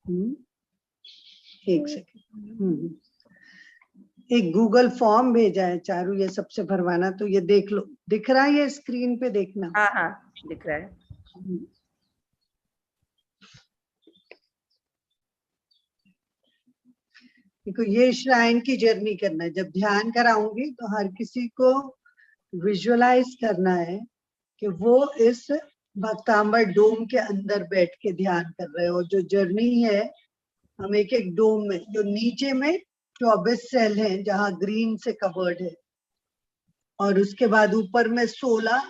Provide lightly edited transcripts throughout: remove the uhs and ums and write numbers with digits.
एक सेकंड, एक Google form भेजा है चारू, ये सबसे भरवाना, तो ये देख लो, दिख रहा है ये स्क्रीन पे, देखना। हाँ हाँ दिख रहा है। देखो ये श्राइन की जर्नी करना है, जब ध्यान कराऊंगी तो हर किसी को विजुअलाइज करना है कि वो इस भक्तांबर डोम के अंदर बैठ के ध्यान कर रहे हो। जो जर्नी है, हम एक एक डोम में, जो नीचे में 24 सेल हैं जहां ग्रीन से कवर्ड है, और उसके बाद ऊपर में 16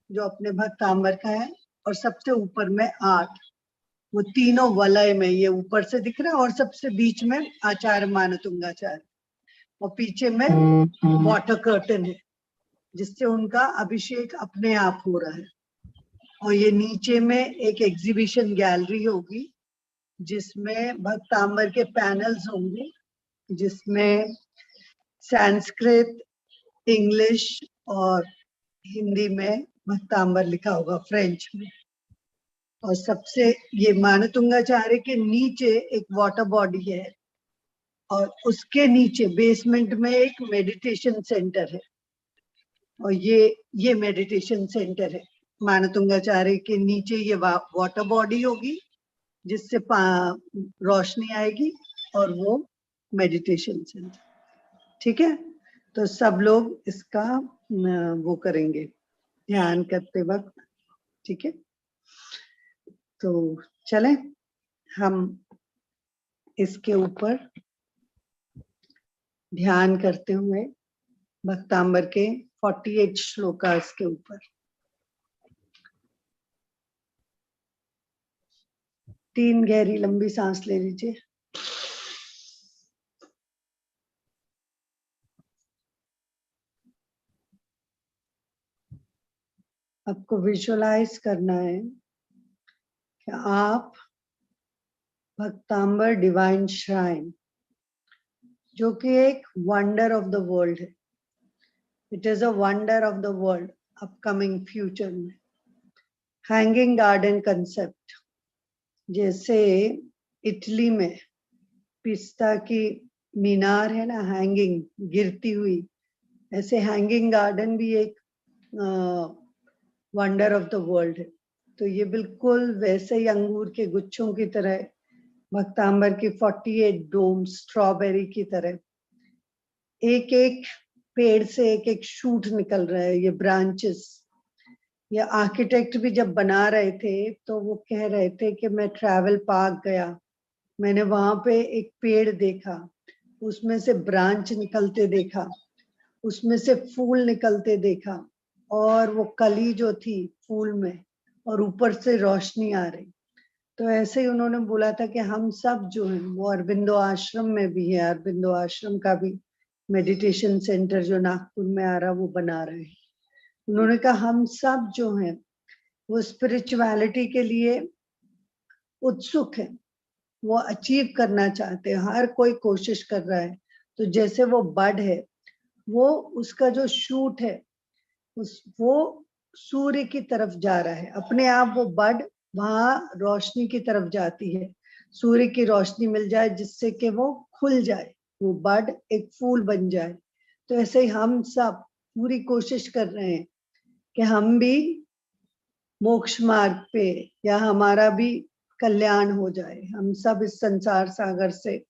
जो अपने भक्तांबर का है, और सबसे ऊपर में 8, वो तीनों वलय में, ये ऊपर से दिख रहा है, और सबसे बीच में आचार्य मानतुंगाचार्य, और पीछे में वाटर कर्टन है जिससे उनका अभिषेक अपने आप हो रहा है। और ये नीचे में एक एग्जीबिशन गैलरी होगी जिसमें भक्तांबर के पैनल्स होंगे, जिसमें संस्कृत, इंग्लिश और हिंदी में भक्तांबर लिखा होगा, फ्रेंच में। और सबसे ये मानतुंगाचार्य के नीचे एक वाटर बॉडी है, और उसके नीचे बेसमेंट में एक मेडिटेशन सेंटर है, और ये मेडिटेशन सेंटर है। मानतुंगाचार्य के नीचे ये वाटर बॉडी होगी जिससे रोशनी आएगी, और वो मेडिटेशन सेंटर। ठीक है, तो सब लोग इसका वो करेंगे ध्यान करते वक्त। ठीक है, तो चलें हम इसके ऊपर ध्यान करते हुए भक्तांबर के 48 श्लोकास के ऊपर। 3 गहरी लंबी सांस ले लीजिए। आपको विजुअलाइज करना है कि आप भक्तांबर डिवाइन श्राइन, जो कि एक वंडर ऑफ द वर्ल्ड है, it is a wonder of the world upcoming future में, हैंगिंग गार्डन कंसेप्ट, जैसे इटली में पिस्ता की मीनार है ना, हैंगिंग, गिरती हुई, ऐसे हैंगिंग गार्डन भी एक वंडर ऑफ द वर्ल्ड है। तो ये बिल्कुल वैसे ही अंगूर के गुच्छों की तरह, भक्तांबर की 48 डोम स्ट्रॉबेरी की तरह, एक एक पेड़ से एक एक शूट निकल रहा है, ये ब्रांचेस। ये आर्किटेक्ट भी जब बना रहे थे तो वो कह रहे थे कि मैं ट्रैवल पार्क गया, मैंने वहां पे एक पेड़ देखा, उसमें से ब्रांच निकलते देखा, उसमें से फूल निकलते देखा, और वो कली जो थी फूल में, और ऊपर से रोशनी आ रही। तो ऐसे ही उन्होंने बोला था कि हम सब जो हैं, वो अरबिंदो आश्रम में भी है, अरबिंदो आश्रम का भी मेडिटेशन सेंटर जो नागपुर में आ रहा वो बना रहे हैं। उन्होंने कहा हम सब जो हैं वो स्पिरिचुअलिटी के लिए उत्सुक है, वो अचीव करना चाहते हैं, हर कोई कोशिश कर रहा है। तो जैसे वो बड है, वो उसका जो शूट है वो सूर्य की तरफ जा रहा है, अपने आप वो बड वहां रोशनी की तरफ जाती है, सूर्य की रोशनी मिल जाए जिससे कि वो खुल जाए, वो बड एक फूल बन जाए। तो ऐसे ही हम सब पूरी कोशिश कर रहे हैं कि हम भी मोक्ष मार्ग पे, या हमारा भी कल्याण हो जाए, हम सब इस संसार सागर से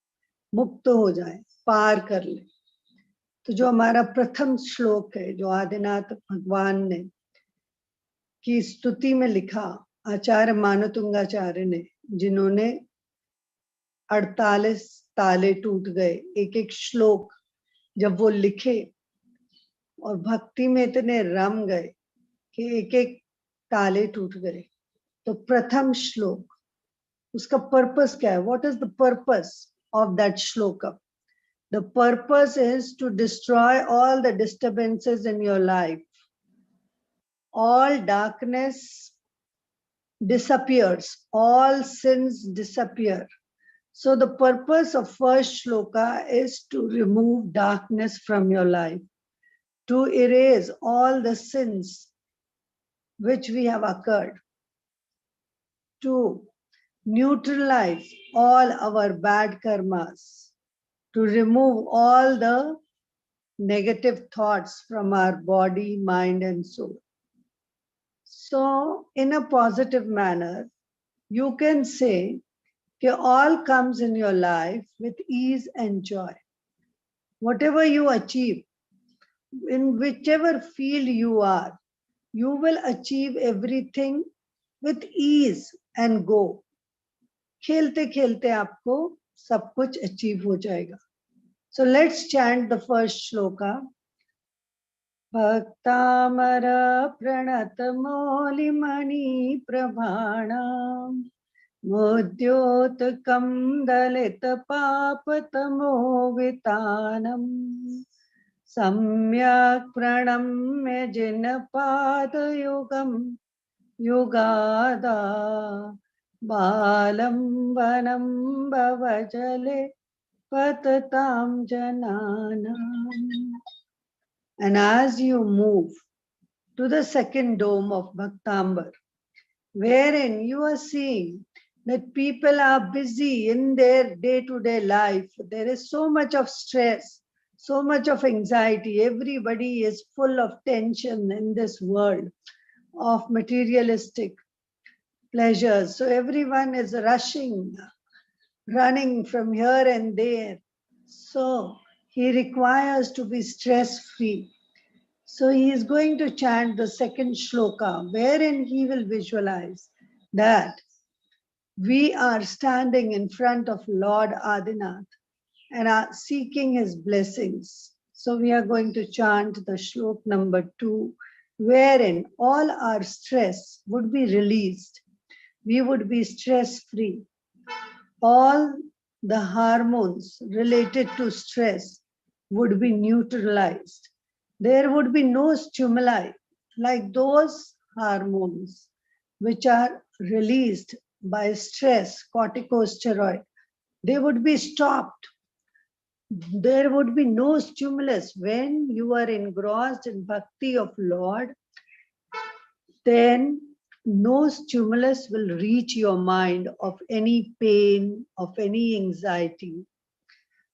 मुक्त हो जाए, पार कर ले। तो जो हमारा प्रथम श्लोक है, जो आदिनाथ भगवान ने की स्तुति में लिखा, आचार्य मानतुंगाचार्य ने, जिन्होंने 48 ताले टूट गए, एक एक श्लोक जब वो लिखे और भक्ति में इतने रम गए कि एक एक ताले टूट गए। तो प्रथम श्लोक, उसका पर्पस क्या है? What is the purpose of that श्लोक? The purpose is to destroy all the disturbances in your life. All darkness disappears, all sins disappear. So the purpose of first shloka is to remove darkness from your life, to erase all the sins which we have occurred, to neutralize all our bad karmas, to remove all the negative thoughts from our body, mind, and soul. So, in a positive manner, you can say that all comes in your life with ease and joy. Whatever you achieve, in whichever field you are, you will achieve everything with ease and go. खेलते खेलते आपको सब कुछ achieve हो जाएगा. So let's chant the first shloka. Bhaktamara pranatamolimani prabhanam Mudyotkam dalita papatamo vitanam Samyak pranamya jinapadayugam yugada balam vanam bhavajale patatam jananam. And as you move to the second dome of Bhaktambar, wherein you are seeing that people are busy in their day-to-day life, there is so much of stress, so much of anxiety, everybody is full of tension in this world of materialistic pleasures. So everyone is rushing, running from here and there. So he requires to be stress-free. So he is going to chant the second shloka, wherein he will visualize that we are standing in front of Lord Adinath and are seeking his blessings. So we are going to chant the shlok number 2, wherein all our stress would be released. We would be stress-free. All the hormones related to stress would be neutralized. There would be no stimuli like those hormones which are released by stress, corticosteroid. They would be stopped. There would be no stimulus. When you are engrossed in bhakti of Lord, then no stimulus will reach your mind of any pain, of any anxiety.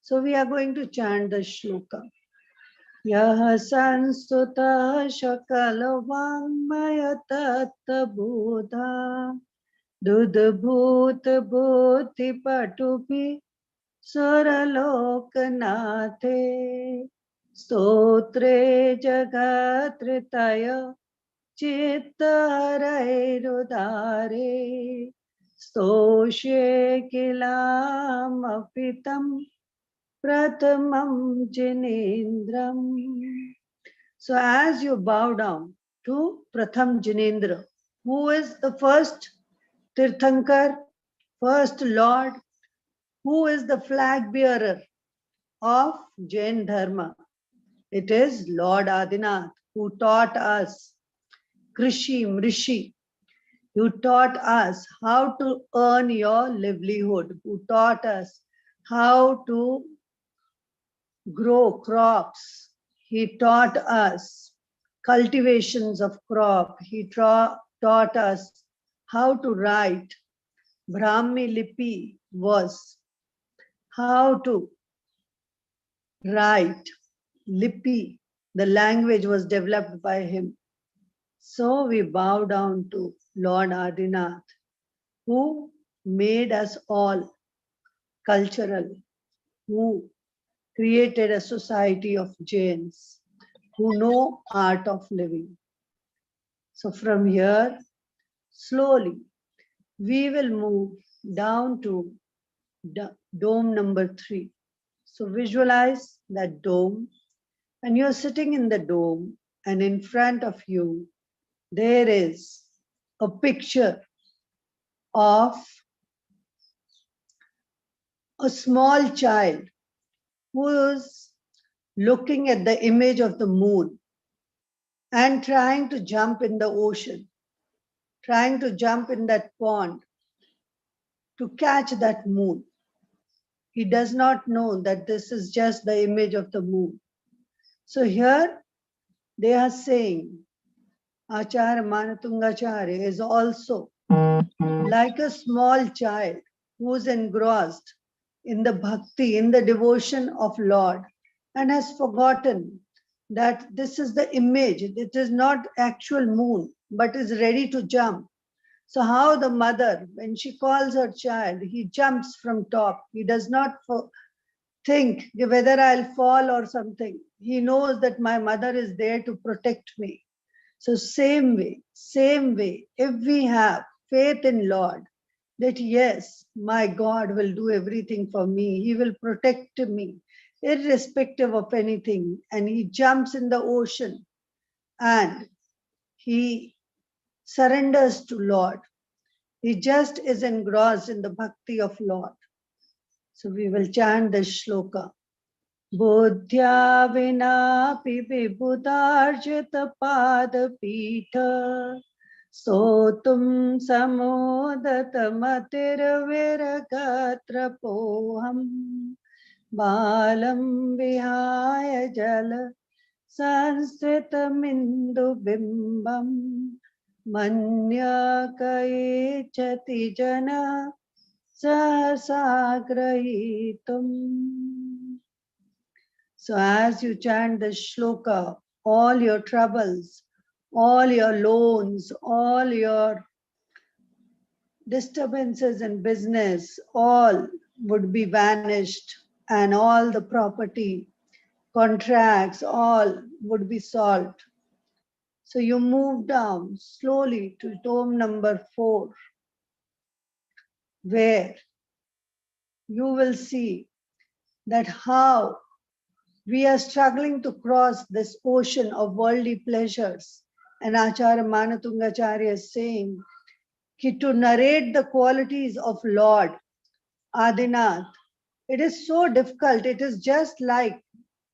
So we are going to chant the shloka. Yah sanstuta shakala vangmaya tatta bodha dudbhut bhuti patupi saralokanathe stotre jagatritaya चित्तहरैरुदारे स्तोष्ये किलामपितं pratamam jinendram. So as you bow down to Pratham Jinendra, who is the first Tirthankar, first Lord, who is the flag bearer of Jain Dharma? It is Lord Adinath who taught us Krishi, Mrishi, who taught us how to earn your livelihood, who taught us how to grow crops. He taught us cultivations of crop. He taught us how to write. Brahmi Lipi was how to write. Lipi, the language was developed by him. So we bow down to Lord Adinath, who made us all cultural, who created a society of Jains, who know art of living. So from here, slowly, we will move down to dome number 3. So visualize that dome, and you're sitting in the dome, and in front of you, there is a picture of a small child who is looking at the image of the moon and trying to jump in the ocean, trying to jump in that pond to catch that moon. He does not know that this is just the image of the moon. So here they are saying, Acharya Manatungacharya is also like a small child who is engrossed in the bhakti, in the devotion of Lord, and has forgotten that this is the image, it is not actual moon, but is ready to jump. So how the mother, when she calls her child, he jumps from top. He does not think whether I'll fall or something. He knows that my mother is there to protect me. So same way, if we have faith in Lord, that yes, my God will do everything for me. He will protect me, irrespective of anything. And he jumps in the ocean and he surrenders to Lord. He just is engrossed in the bhakti of Lord. So we will chant this shloka. Buddhya vinapi vibhudarjita padapita sotum samodata matir poham balam vihaya jala sanstritamindu bimbam manya kaichati jana sasagrahitum. So as you chant the shloka, all your troubles, all your loans, all your disturbances in business, all would be vanished, and all the property, contracts, all would be solved. So you move down slowly to dome number 4, where you will see that how we are struggling to cross this ocean of worldly pleasures. And Acharya Manatungacharya is saying to narrate the qualities of Lord Adinath, it is so difficult. It is just like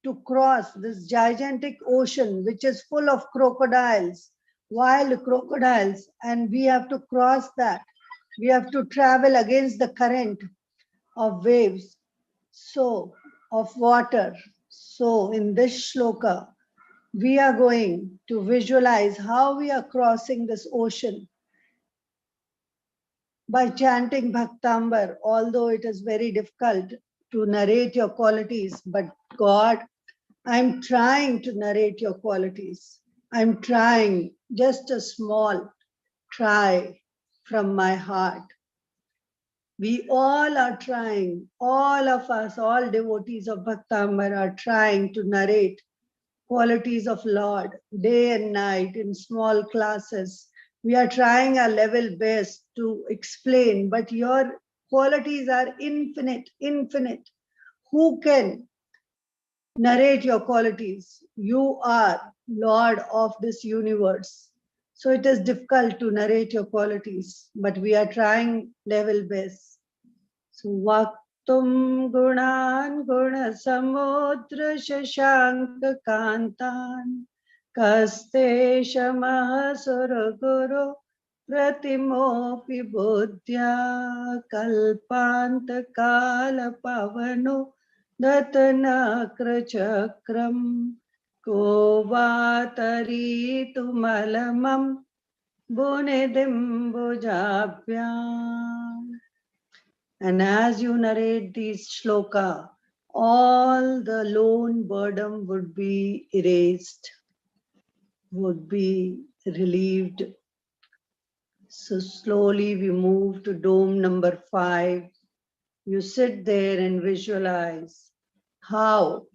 to cross this gigantic ocean which is full of crocodiles, wild crocodiles, and we have to cross that. We have to travel against the current of waves, so of water. So in this shloka, we are going to visualize how we are crossing this ocean by chanting Bhaktambar, although it is very difficult to narrate your qualities. But God, I'm trying to narrate your qualities. I'm trying just a small try from my heart. We all are trying, all of us, all devotees of Bhaktambar are trying to narrate qualities of Lord day and night in small classes. We are trying our level best to explain, but your qualities are infinite, infinite. Who can narrate your qualities? You are Lord of this universe. So it is difficult to narrate your qualities, but we are trying level best. So Vaktum gunan guna samudra shashanka kantan kaste shamah suraguru pratimopi buddhya kalpanta kala pavano datanakra chakram kovatari tumalamam bunidimbujabyam. And as you narrate these shloka, all the lone burden would be erased, would be relieved. So slowly we move to dome number 5. You sit there and visualize how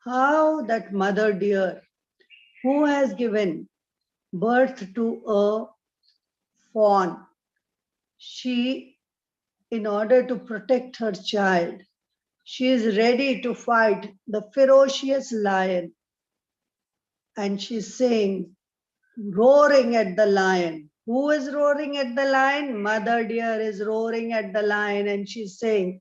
that mother dear who has given birth to a fawn, she, in order to protect her child, she is ready to fight the ferocious lion. And she's saying, roaring at the lion. Who is roaring at the lion? Mother dear is roaring at the lion, and she's saying,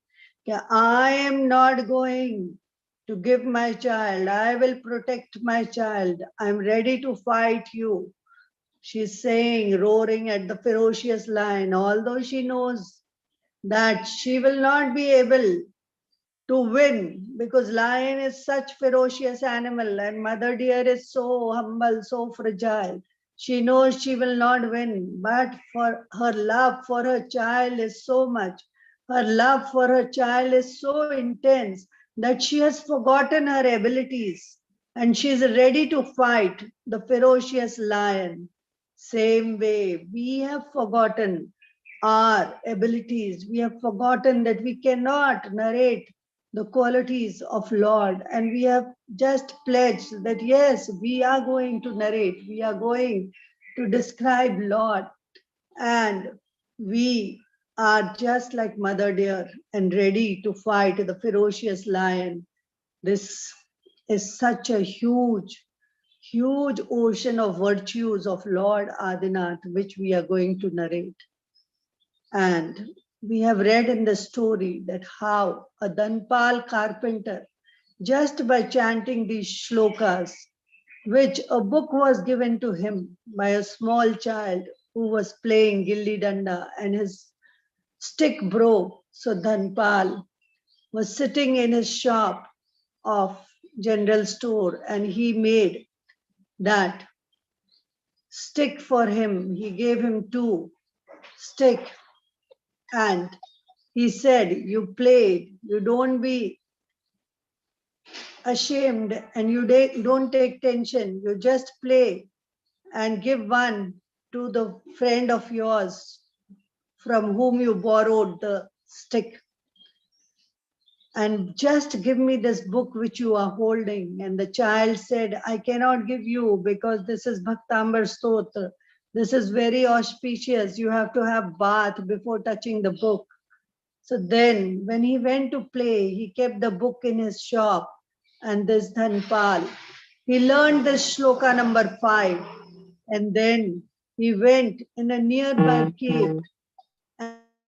I am not going to give my child. I will protect my child. I'm ready to fight you. She's saying, roaring at the ferocious lion, although she knows that she will not be able to win, because lion is such ferocious animal and mother deer is so humble, so fragile. She knows she will not win, but for her love for her child is so much. Her love for her child is so intense that she has forgotten her abilities and she is ready to fight the ferocious lion. Same way, we have forgotten our abilities. We have forgotten that we cannot narrate the qualities of Lord, and we have just pledged that yes, we are going to narrate, we are going to describe Lord, and we are just like Mother Deer and ready to fight the ferocious lion. This is such a huge, huge ocean of virtues of Lord Adinath, which we are going to narrate. And we have read in the story that how a Dhanpal carpenter, just by chanting these shlokas, which a book was given to him by a small child who was playing gilli danda and his stick broke. So Dhanpal was sitting in his shop of general store and he made that stick for him. He gave him 2 stick and he said, you play, you don't be ashamed and you don't take tension. You just play and give one to the friend of yours from whom you borrowed the stick. And just give me this book which you are holding. And the child said, I cannot give you because this is Bhaktambar Stotra. This is very auspicious. You have to have bath before touching the book. So then when he went to play, he kept the book in his shop. And this Dhanpal, he learned this shloka number 5. And then he went in a nearby cave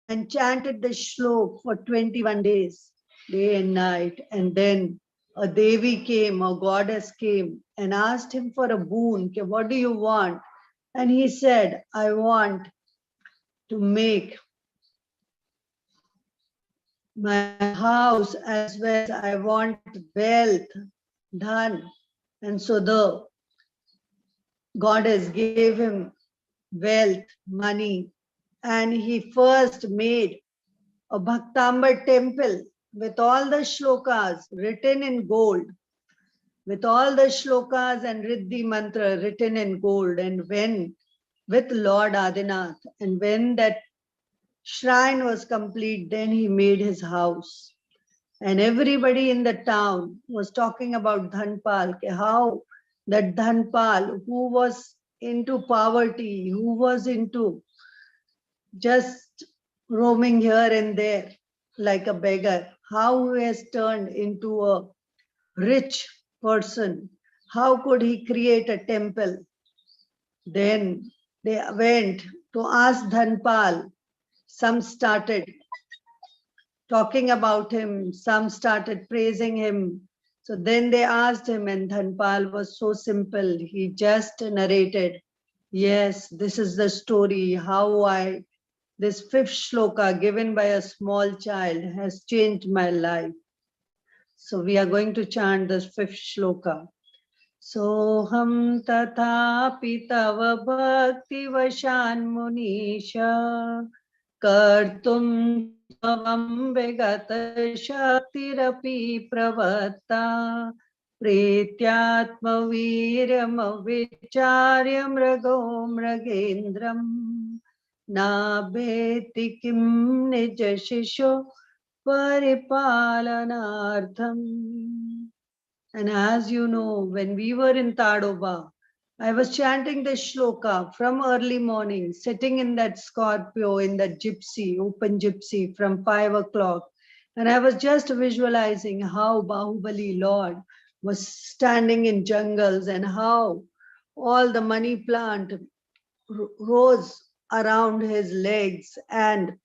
and chanted the shlok for 21 days, day and night. And then a Devi came, a goddess came and asked him for a boon. What do you want? And he said, I want to make my house as well as I want wealth, dhan. And so the goddess gave him wealth, money, and he first made a Bhaktambar temple with all the shlokas written in gold, with all the shlokas and Riddhi mantra written in gold, and when with Lord Adinath, and when that shrine was complete, then he made his house. And everybody in the town was talking about Dhanpal, how that Dhanpal, who was into poverty, who was into just roaming here and there like a beggar, how he has turned into a rich person. How could he create a temple? Then they went to ask Dhanpal. Some started talking about him, some started praising him. So then they asked him, and Dhanpal was so simple. He just narrated, yes, this is the story, how this 5th shloka given by a small child has changed my life. So we are going to chant this 5th shloka. Soham tathapi tava bhakti vashan munisha kartum tavam vigata shaktirapi pravatta pretyatma viryam vicharya mrago mragendram nabheti kim nija shisho paripalanartham. And as you know, when we were in Tadoba, I was chanting the shloka from early morning, sitting in that Scorpio, in that gypsy, open gypsy from 5 o'clock. And I was just visualizing how Bahubali Lord was standing in jungles and how all the money plant rose around his legs and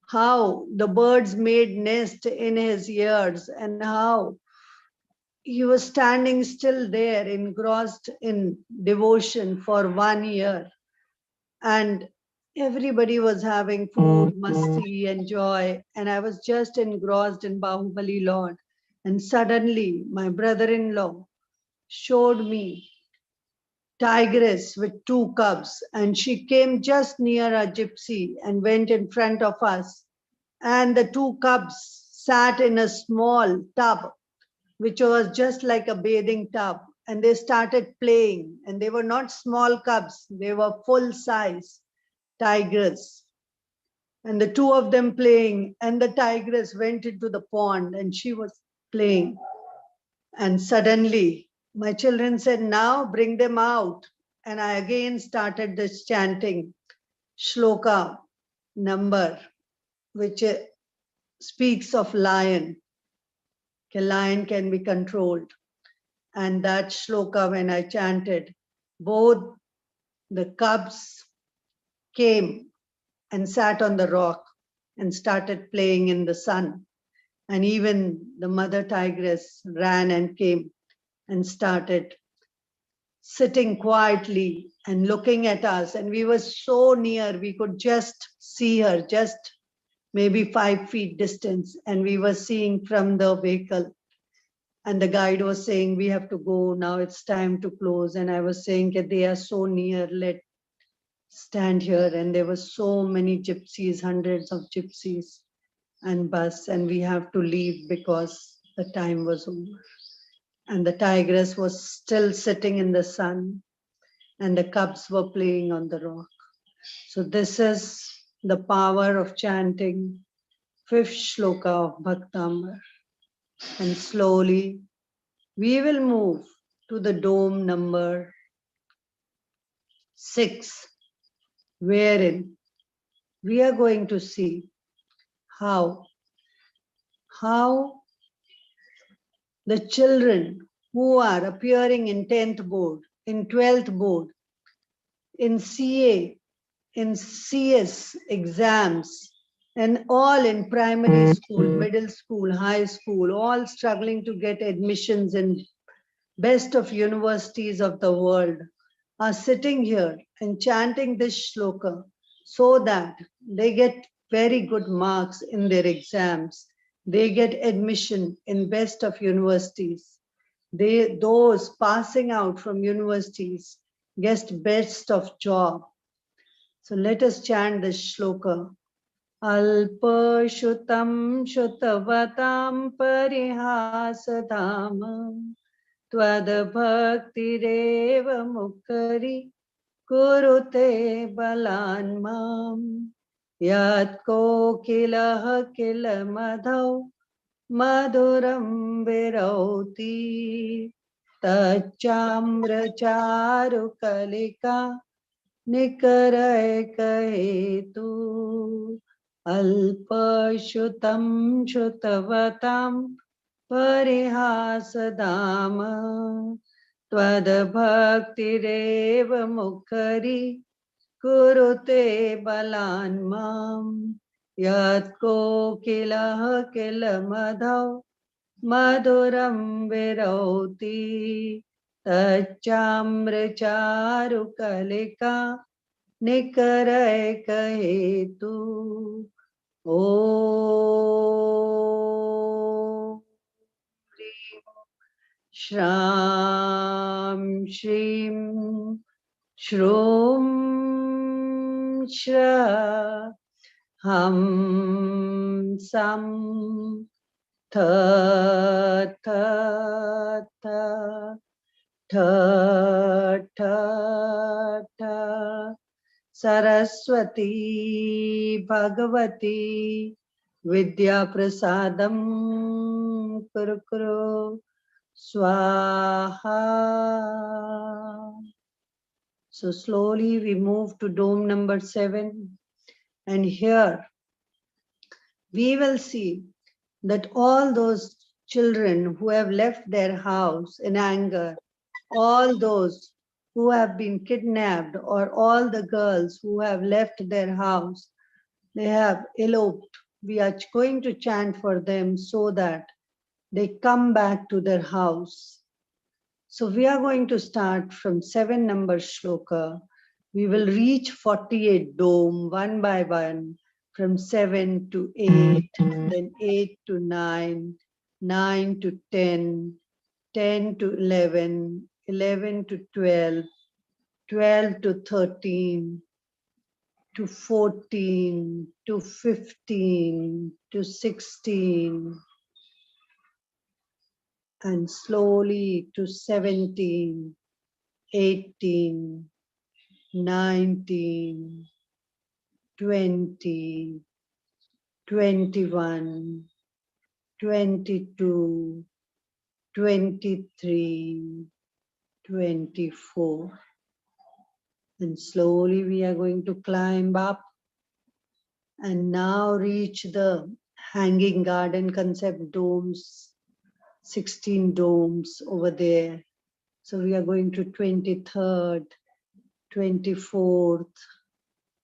how the birds made nest in his ears and how he was standing still there, engrossed in devotion for 1 year. And everybody was having food, masti, and joy. And I was just engrossed in Bahubali Lord. And suddenly, my brother-in-law showed me tigress with 2 cubs. And she came just near a gypsy and went in front of us. and the two cubs sat in a small tub, which was just like a bathing tub, and they started playing. And they were not small cubs, they were full size tigers. And the two of them playing, and the tigress went into the pond and she was playing. And suddenly my children said, now bring them out. And I again started this chanting shloka number, which speaks of lion. A lion can be controlled. And that shloka, when I chanted, both the cubs came and sat on the rock and started playing in the sun. And even the mother tigress ran and came and started sitting quietly and looking at us. And we were so near, we could just see her, just maybe 5 feet distance. And we were seeing from the vehicle. And the guide was saying, we have to go now, it's time to close. And I was saying that they are so near, let stand here. And there were so many gypsies, hundreds of gypsies and bus, and we have to leave because the time was over. And the tigress was still sitting in the sun, and the cubs were playing on the rock. So this is the power of chanting fifth shloka of Bhaktambar. And slowly we will move to the dome number 6, wherein we are going to see how the children who are appearing in 10th board, in 12th board, in CA, in CS exams, and all in primary school, middle school, high school, all struggling to get admissions in best of universities of the world, are sitting here and chanting this shloka so that they get very good marks in their exams. They get admission in best of universities. Those passing out from universities get best of job. So let us chant this shloka. Alpa shutam shutavatam parihasadhamam Tvad bhaktireva mukari kurute balanmam Yat kokilah kila madhav madhuram virauti Tachamra charu kalika निकरय कहेतु अल्पश्रुतं श्रुतवतां परिहासदाम त्वद्भक्तिरेव मुखरि कुरुते बलान् मां यत्कोकिलः किलमधौ मधुरं विरौति तच्चाम्रचारुकलिका निकरय कहेतु ॐ श्रां श्रीं श्रूं श्रः हं सं थ थ थ ठ ठ ठ सरस्वती भगवती विद्या प्रसादम कुरु कुरु स्वाहा. So slowly we move to dome number 7, and here we will see that all those children who have left their house in anger, all those who have been kidnapped, or all the girls who have left their house, they have eloped. We are going to chant for them so that they come back to their house. So we are going to start from 7 number shloka. We will reach 48 dome one by one, from 7 to 8, then 8 to 9, 9 to 10, 10 to 11, 11 to 12, 12 to 13, to 14, to 15, to 16, and slowly to 17, 18, 19, 20, 21, 22, 23, 24. And slowly we are going to climb up and now reach the hanging garden concept domes, 16 domes over there. So we are going to 23rd, 24th,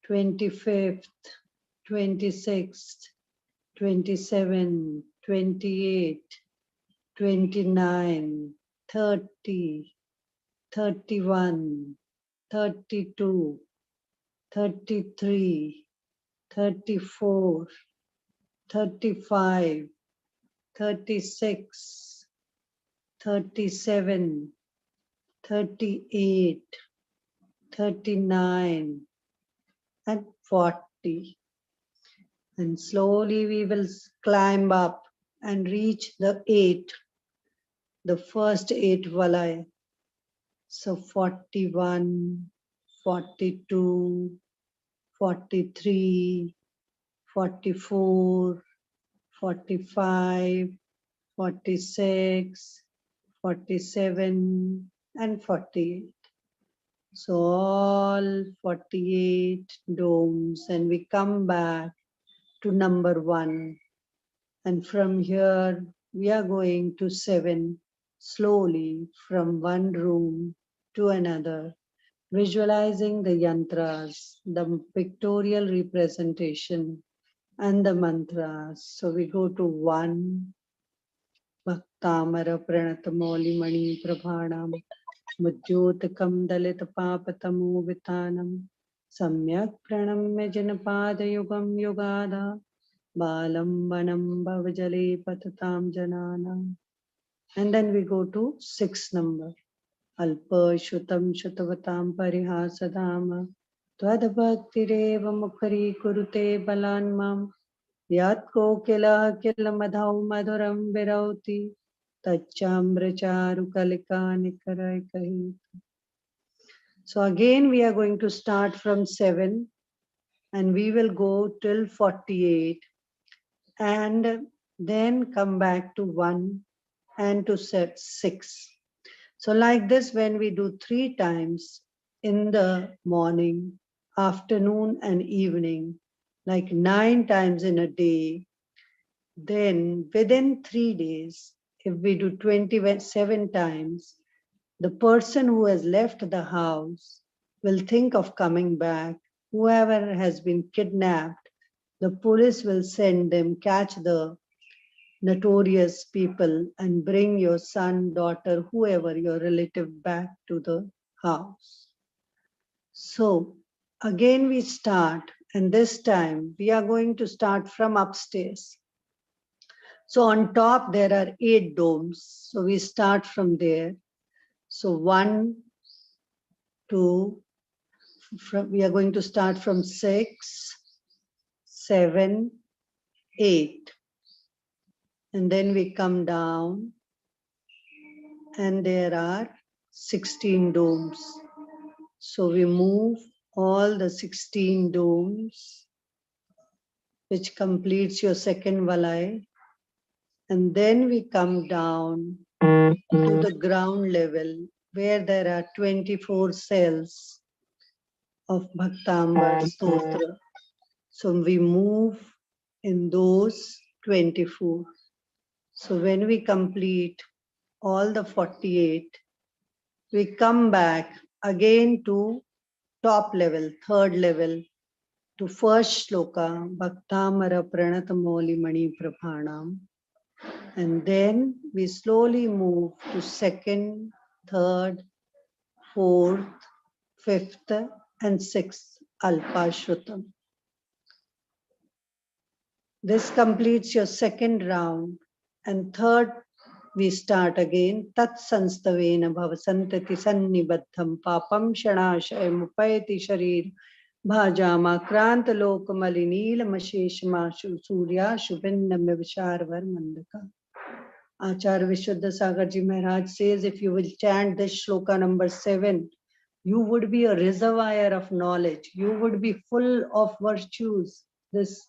25th, 26th, 27, 28, 29, 30, 31, 32, 33, 34, 35, 36, 37, 38, 39, and 40. And slowly we will climb up and reach the 8, the first 8 valai. So 41, 42, 43, 44, 45, 46, 47, and 48. So all 48 domes, and we come back to number 1. And from here, we are going to 7, slowly from one room to another, visualizing the yantras, the pictorial representation, and the mantras. So we go to 1, Bhaktamara Pranatamoli Mani Prabhanam, Mujyotakam Dalit Papatamu Vitanam, Samyak Pranamya Janapadayugam Yugada, Balam Vanam Bhavajale Patatam Janana. And then we go to 6 number. Alpa Shutam Shutavatam Parihasadama, Twadabhaktireva Mukhari Kurute Balanmam, Yatko Kila Kila Madhau Madhuram Virauti, Tachamra Charu Kalika Nikarai Kahi. So again we are going to start from 7 and we will go till 48 and then come back to 1 and to 6. So like this, when we do 3 times in the morning, afternoon and evening, like 9 times in a day, then within 3 days, if we do 27 times, the person who has left the house will think of coming back. Whoever has been kidnapped, the police will send them, catch the notorious people and bring your son, daughter, whoever, your relative back to the house. So again we start, and this time we are going to start from upstairs. So on top there are 8 domes. So we start from there. So 1, 2, we are going to start from 6, 7, 8. And then we come down and there are 16 domes. So we move all the 16 domes, which completes your second valai. And then we come down to the ground level where there are 24 cells of Bhaktambar Stotra. So we move in those 24. So when we complete all the 48, we come back again to top level, third level, to first shloka, Bhaktamara Pranatamoli Mani Prabhanam. And then we slowly move to second, third, fourth, fifth, and sixth, Alpashrutam. This completes your second round. And third, we start again. Tat sanstavena bhavasantati sannibaddham papam shanashayam upayati sharir भाजामाक्रांत लोकमलिनीलमशेषमाशु Surya शुभिन्न विशारवर मंदका. Acharya Vishuddha Sagar Ji Maharaj says, if you will chant this shloka number 7, you would be a reservoir of knowledge. You would be full of virtues. This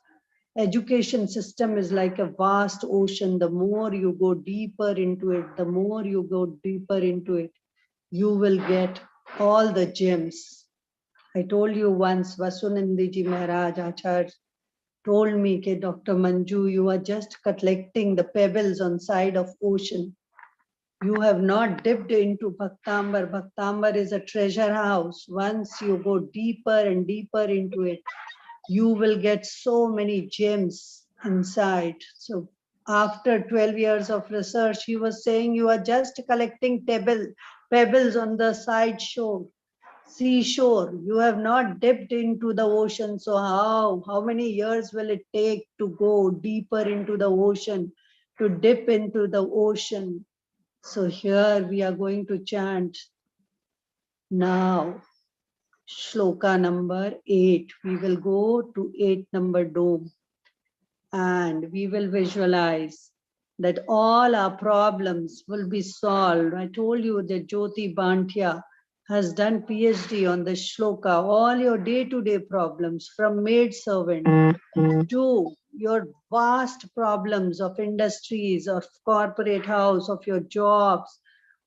education system is like a vast ocean. The more you go deeper into it, the more you go deeper into it, you will get all the gems. I told you once, Vasunandi Ji Maharaj Acharya told me, that Dr. Manju, you are just collecting the pebbles on side of ocean. You have not dipped into Bhaktambar. Bhaktambar is a treasure house. Once you go deeper and deeper into it, you will get so many gems inside. So after 12 years of research, he was saying you are just collecting pebbles on the side shore, seashore. You have not dipped into the ocean. So how many years will it take to go deeper into the ocean, to dip into the ocean? So here we are going to chant now shloka number 8. We will go to 8 number dome and we will visualize that all our problems will be solved. I told you that Jyoti Bhantia has done PhD on this shloka. All your day-to-day problems, from maid servant to your vast problems of industries, of corporate house, of your jobs,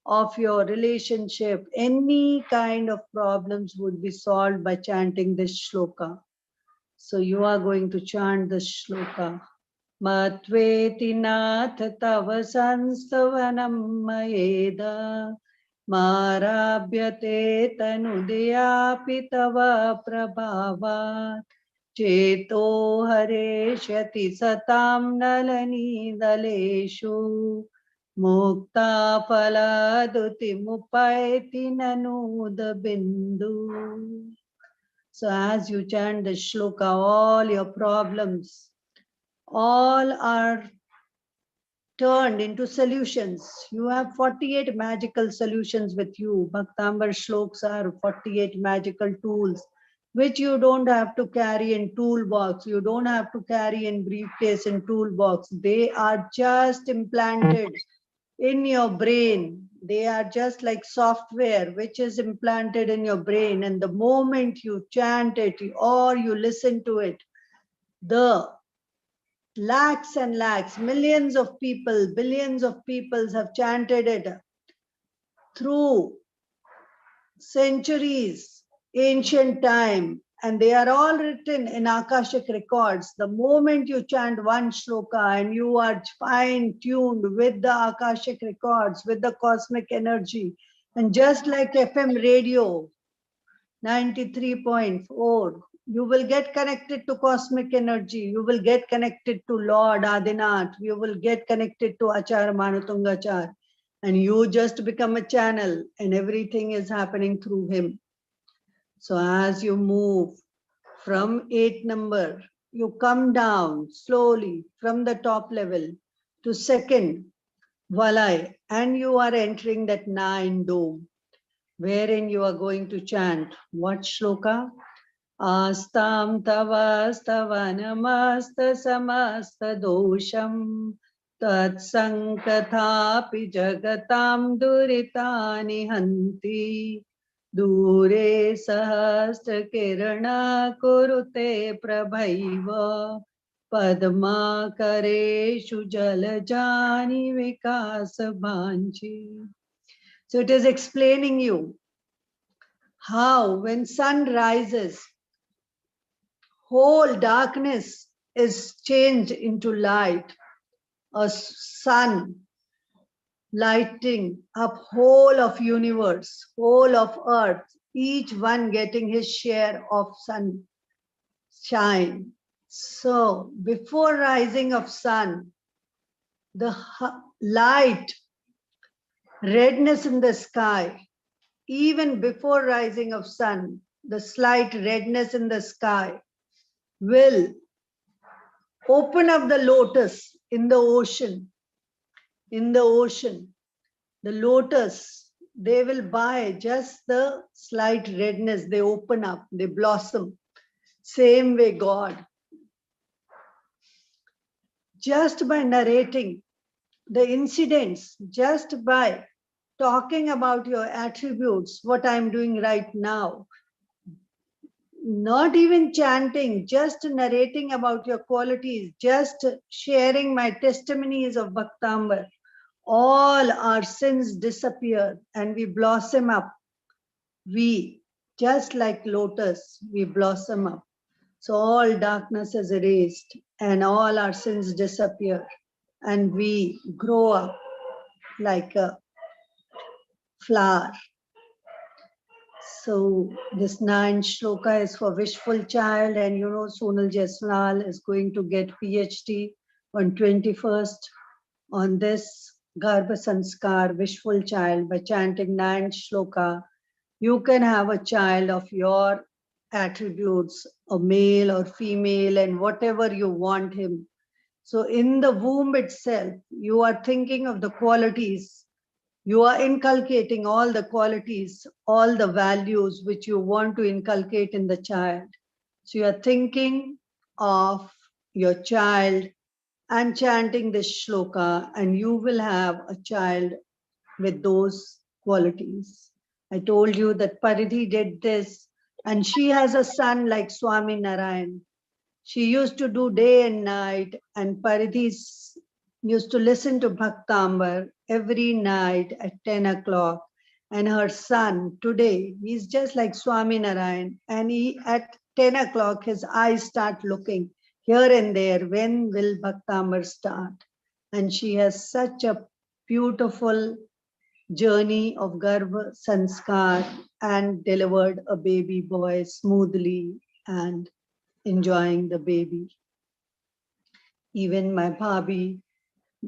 of your relationship, any kind of problems would be solved by chanting this shloka. So you are going to chant this shloka. Matveti nath tava sanstavanam mayeda marabhyate tanudeyapi tava prabhavat cheto hareshati satam nalani daleshu mukta paladuti mupaiti nanuda bindu. So as you chant the shloka, all your problems, all are turned into solutions. You have 48 magical solutions with you. Bhaktambar shloks are 48 magical tools, which you don't have to carry in toolbox. You don't have to carry in briefcase and toolbox. They are just implanted in your brain. They are just like software which is implanted in your brain. And the moment you chant it or you listen to it, the lakhs and lakhs, millions of people, billions of people have chanted it through centuries, ancient time, and they are all written in Akashic records. The moment you chant one shloka and you are fine tuned with the Akashic records, with the cosmic energy, and just like FM radio 93.4, you will get connected to cosmic energy. You will get connected to Lord Adinath. You will get connected to Acharya Manutungachar. And you just become a channel and everything is happening through him. So as you move from 8 number, you come down slowly from the top level to second Valai, and you are entering that 9 dome, wherein you are going to chant what shloka? Astam tavastavanamasta samasta dosham tat sankathapi jagatam duritani hanti dure sahastra kirana kurute prabhaiva padma kareshu jalajani vikasa bhanchi. So it is explaining you how when sun rises, whole darkness is changed into light. A sun lighting up whole of universe, whole of earth, each one getting his share of sunshine. So before rising of sun, the light, redness in the sky, even before rising of sun, the slight redness in the sky will open up the lotus in the ocean. In the ocean, the lotus, they will buy just the slight redness, they open up, they blossom. Same way, God, just by narrating the incidents, just by talking about your attributes, what I'm doing right now, not even chanting, just narrating about your qualities, just sharing my testimonies of Bhaktambar, all our sins disappear and we blossom up. We, just like lotus, we blossom up. So all darkness is erased and all our sins disappear and we grow up like a flower. So this 9th shloka is for wishful child, and you know Sonal Jaiswal is going to get PhD on 21st on this Garbha Sanskar, wishful child, by chanting 9th shloka. You can have a child of your attributes, a male or female, and whatever you want him. So in the womb itself, you are thinking of the qualities. You are inculcating all the qualities, all the values which you want to inculcate in the child. So you are thinking of your child and chanting this shloka, and you will have a child with those qualities. I told you that Paridhi did this, and she has a son like Swami Narayan. She used to do day and night, and Paridhi used to listen to Bhaktambar every night at 10 o'clock. And her son today, he's just like Swami Narayan, and he at 10 o'clock, his eyes start looking here and there, when will Bhaktambar start? And she has such a beautiful journey of Garbha Sanskar and delivered a baby boy smoothly and enjoying the baby. Even my bhabhi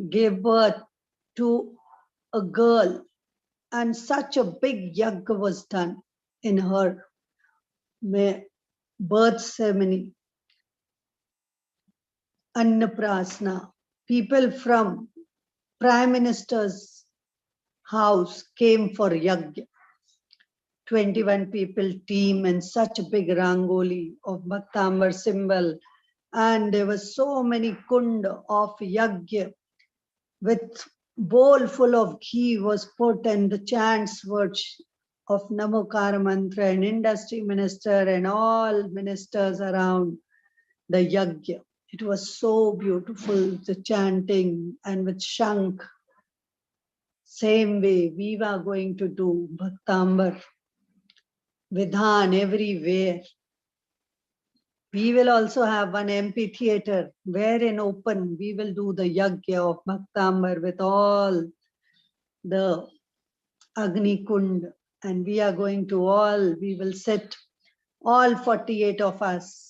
gave birth to a girl, and such a big yagya was done in her birth ceremony. Annaprasna. People from Prime Minister's house came for yagya. 21 people team and such a big rangoli of Bhaktambar symbol. And there were so many kund of yagya with bowl full of ghee was put, and the chants were of Namokara mantra, and industry minister and all ministers around the yagya. It was so beautiful, the chanting, and with Shank. Same way we were going to do Bhaktambar, Vidhan everywhere. We will also have one amphitheater where in open we will do the yagya of Bhaktambar with all the Agni Kund, and we are going to we will sit all 48 of us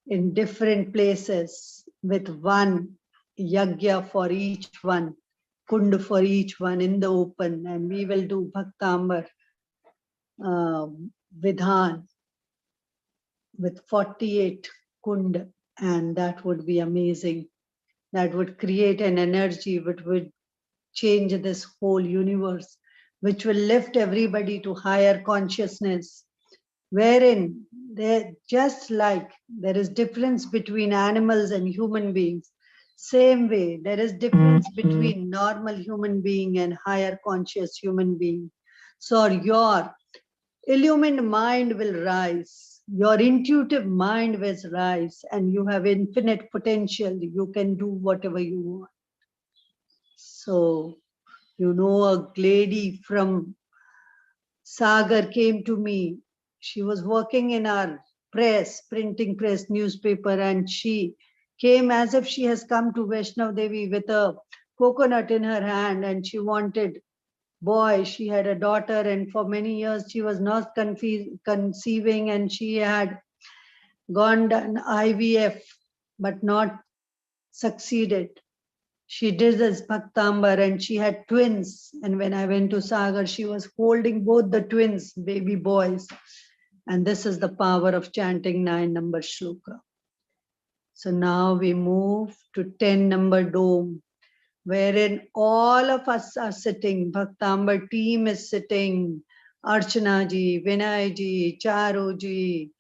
in different places with one yagya for each one, kund for each one in the open, and we will do Bhaktambar Vidhan with 48 kund, and that would be amazing. That would create an energy which would change this whole universe, which will lift everybody to higher consciousness, wherein there, just like there is difference between animals and human beings, same way there is difference between normal human being and higher conscious human being. So your illumined mind will rise, your intuitive mind will rise, and you have infinite potential. You can do whatever you want. So, you know, a lady from Sagar came to me. She was working in our press, printing press, newspaper, and she came as if she has come to Vaishnav Devi with a coconut in her hand, and she wanted boy. She had a daughter, and for many years she was not conceiving, and she had gone done IVF but not succeeded. She did this Bhaktambar and she had twins. And when I went to Sagar, she was holding both the twins, baby boys. And this is the power of chanting 9 number shloka. So now we move to 10 number dome, wherein all of us are sitting. Bhaktambar team is sitting. Archana ji, Vinay ji, Charu ji,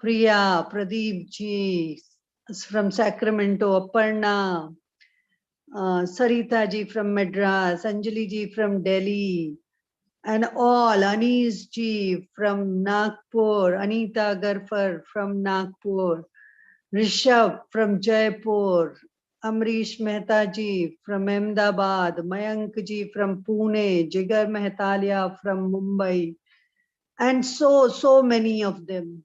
Priya, Pradeep ji from Sacramento, Aparna, Sarita ji from Madras, Anjali ji from Delhi, and all, Anis ji from Nagpur, Anita Garfar from Nagpur, Rishabh from Jaipur, Amrish Mehta ji from Ahmedabad, Mayank ji from Pune, Jigar Mehtalia from Mumbai, and so many of them.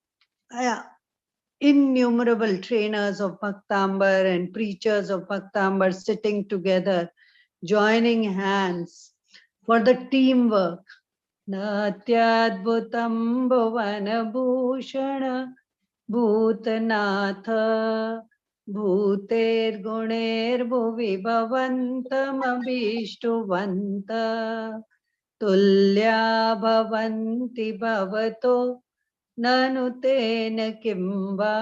Innumerable trainers of Bhaktambar and preachers of Bhaktambar sitting together, joining hands for the teamwork. Natyadbhutam bhuvana bhushana bhutanath bhuter guner bhuvi bhavantam abhishtuvanta tulya bhavanti bhavato ननु तेन किं वा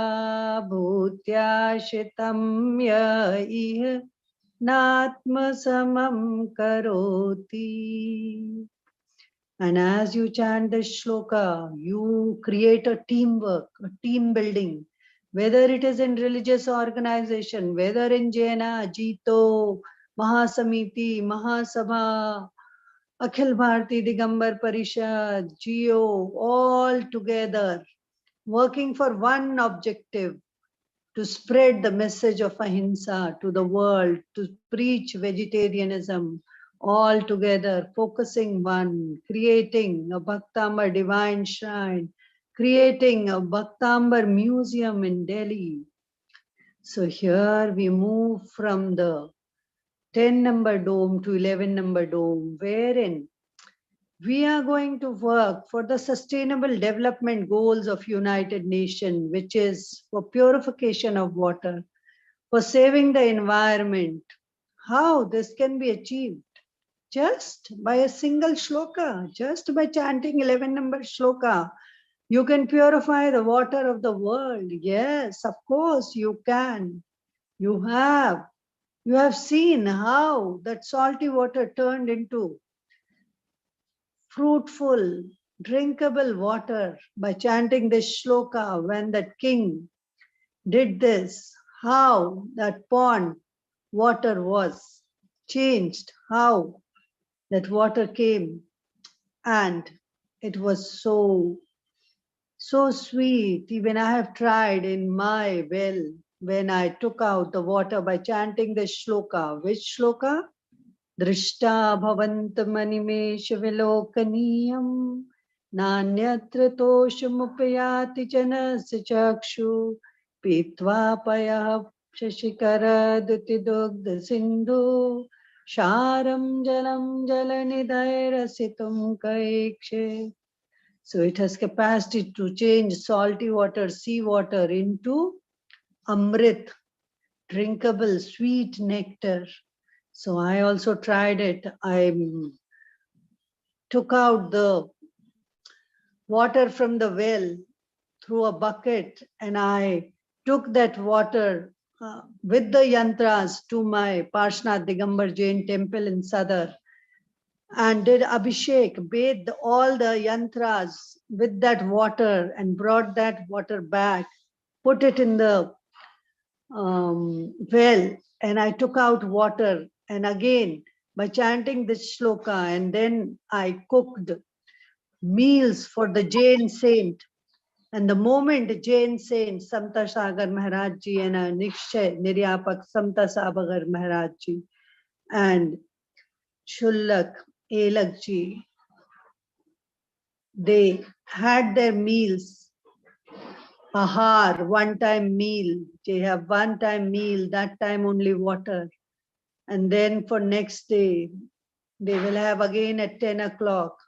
भूत्याशितं य इह नात्मसमं karoti. And as you chant this shloka, you create a teamwork, a team building, whether it is in religious organization, whether in Jaina, Jito, Mahasamiti, Mahasabha, Akhil Bharati Digambar Parishad, Jio, all together, working for one objective, to spread the message of ahimsa to the world, to preach vegetarianism, all together, focusing one, creating a Bhaktambar divine shrine, creating a Bhaktambar museum in Delhi. So here we move from the 10-number dome to 11-number dome, wherein we are going to work for the sustainable development goals of United Nations, which is for purification of water, for saving the environment. How this can be achieved? Just by a single shloka, just by chanting 11-number shloka, you can purify the water of the world. Yes, of course you can. You have seen how that salty water turned into fruitful, drinkable water by chanting this shloka. When that king did this, how that pond water was changed, how that water came, and it was so sweet. Even I have tried in my well when I took out the water by chanting this shloka. Which shloka? दृष्टा भवन्तमनिमेष विलोकनीयं नान्यत्र तोषमुपयाति जनस्य चक्षु पीत्वा पयः शशिकरदुतिदुग्धसिन्धु क्षारं जलं जलनिधैरसितुं कैक्षे. So it has capacity to change salty water, sea water into amrit, drinkable sweet nectar. So I also tried it. I took out the water from the well through a bucket, and I took that water with the yantras to my Parshnath Digambar Jain temple in Sadar and did abhishek, bathed all the yantras with that water and brought that water back, put it in the well, and I took out water, and again by chanting this shloka, and then I cooked meals for the Jain saint. And the moment Jain saint Samta Sagar Maharaj ji and Nikshay Niryapak Samta Sagar Maharaj ji and Shullak Elak ji, they had their meals, ahar, one-time meal. They have one-time meal, that time only water. And then for next day, they will have again at 10 o'clock.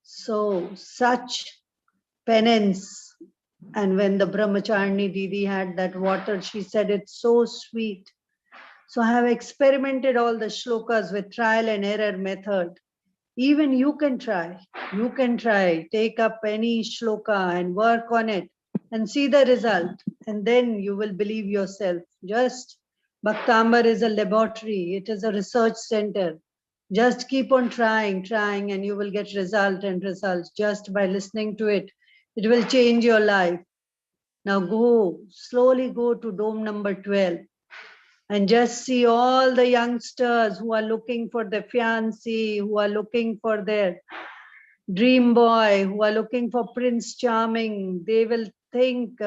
So such penance. And when the Brahmacharni Didi had that water, she said it's so sweet. So I have experimented all the shlokas with trial and error method. Even you can try. You can try. Take up any shloka and work on it and see the result. And then you will believe yourself. Just Bhaktambar is a laboratory. It is a research center. Just keep on trying, and you will get result and results just by listening to it. It will change your life. Now slowly go to dome number 12 and just see all the youngsters who are looking for their fiancé, who are looking for their dream boy, who are looking for Prince Charming. They will think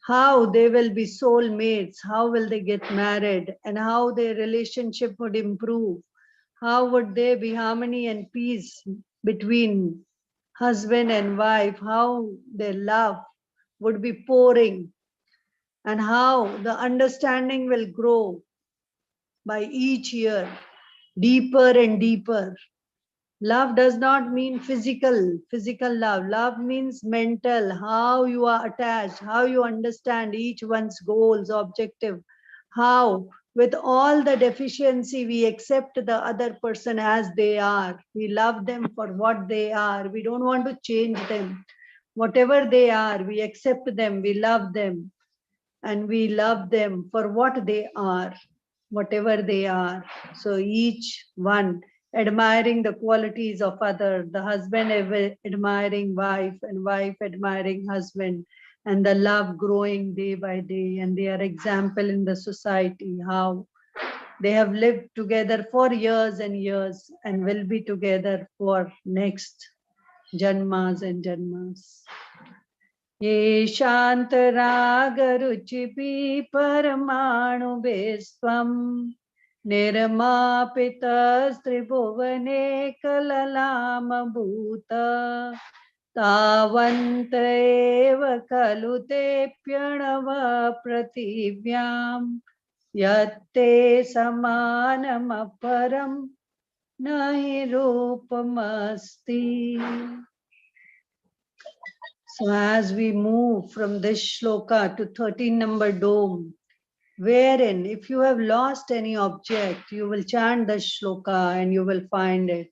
how they will be soulmates, how will they get married, and how their relationship would improve. How would there be harmony and peace between husband and wife, how their love would be pouring, and how the understanding will grow by each year, deeper and deeper. Love does not mean physical love. Love means mental, how you are attached, how you understand each one's goals, objective, how with all the deficiency we accept the other person as they are. We love them for what they are. We don't want to change them. Whatever they are, we accept them, we love them, and we love them for what they are, whatever they are. So each one admiring the qualities of other, the husband admiring wife and wife admiring husband, and the love growing day by day, and they are example in the society, how they have lived together for years and years and will be together for next janmas and janmas. ये शान्तरागरुचिभिः परमाणुभिस्त्वं निर्मापितस्त्रिभुवने कललामभूत तावन्त एव खलु ते प्रणव पृथिव्यां यत्ते समानमपरं न हि रूपमस्ति. So as we move from this shloka to 13 number dome, wherein if you have lost any object, you will chant the shloka and you will find it.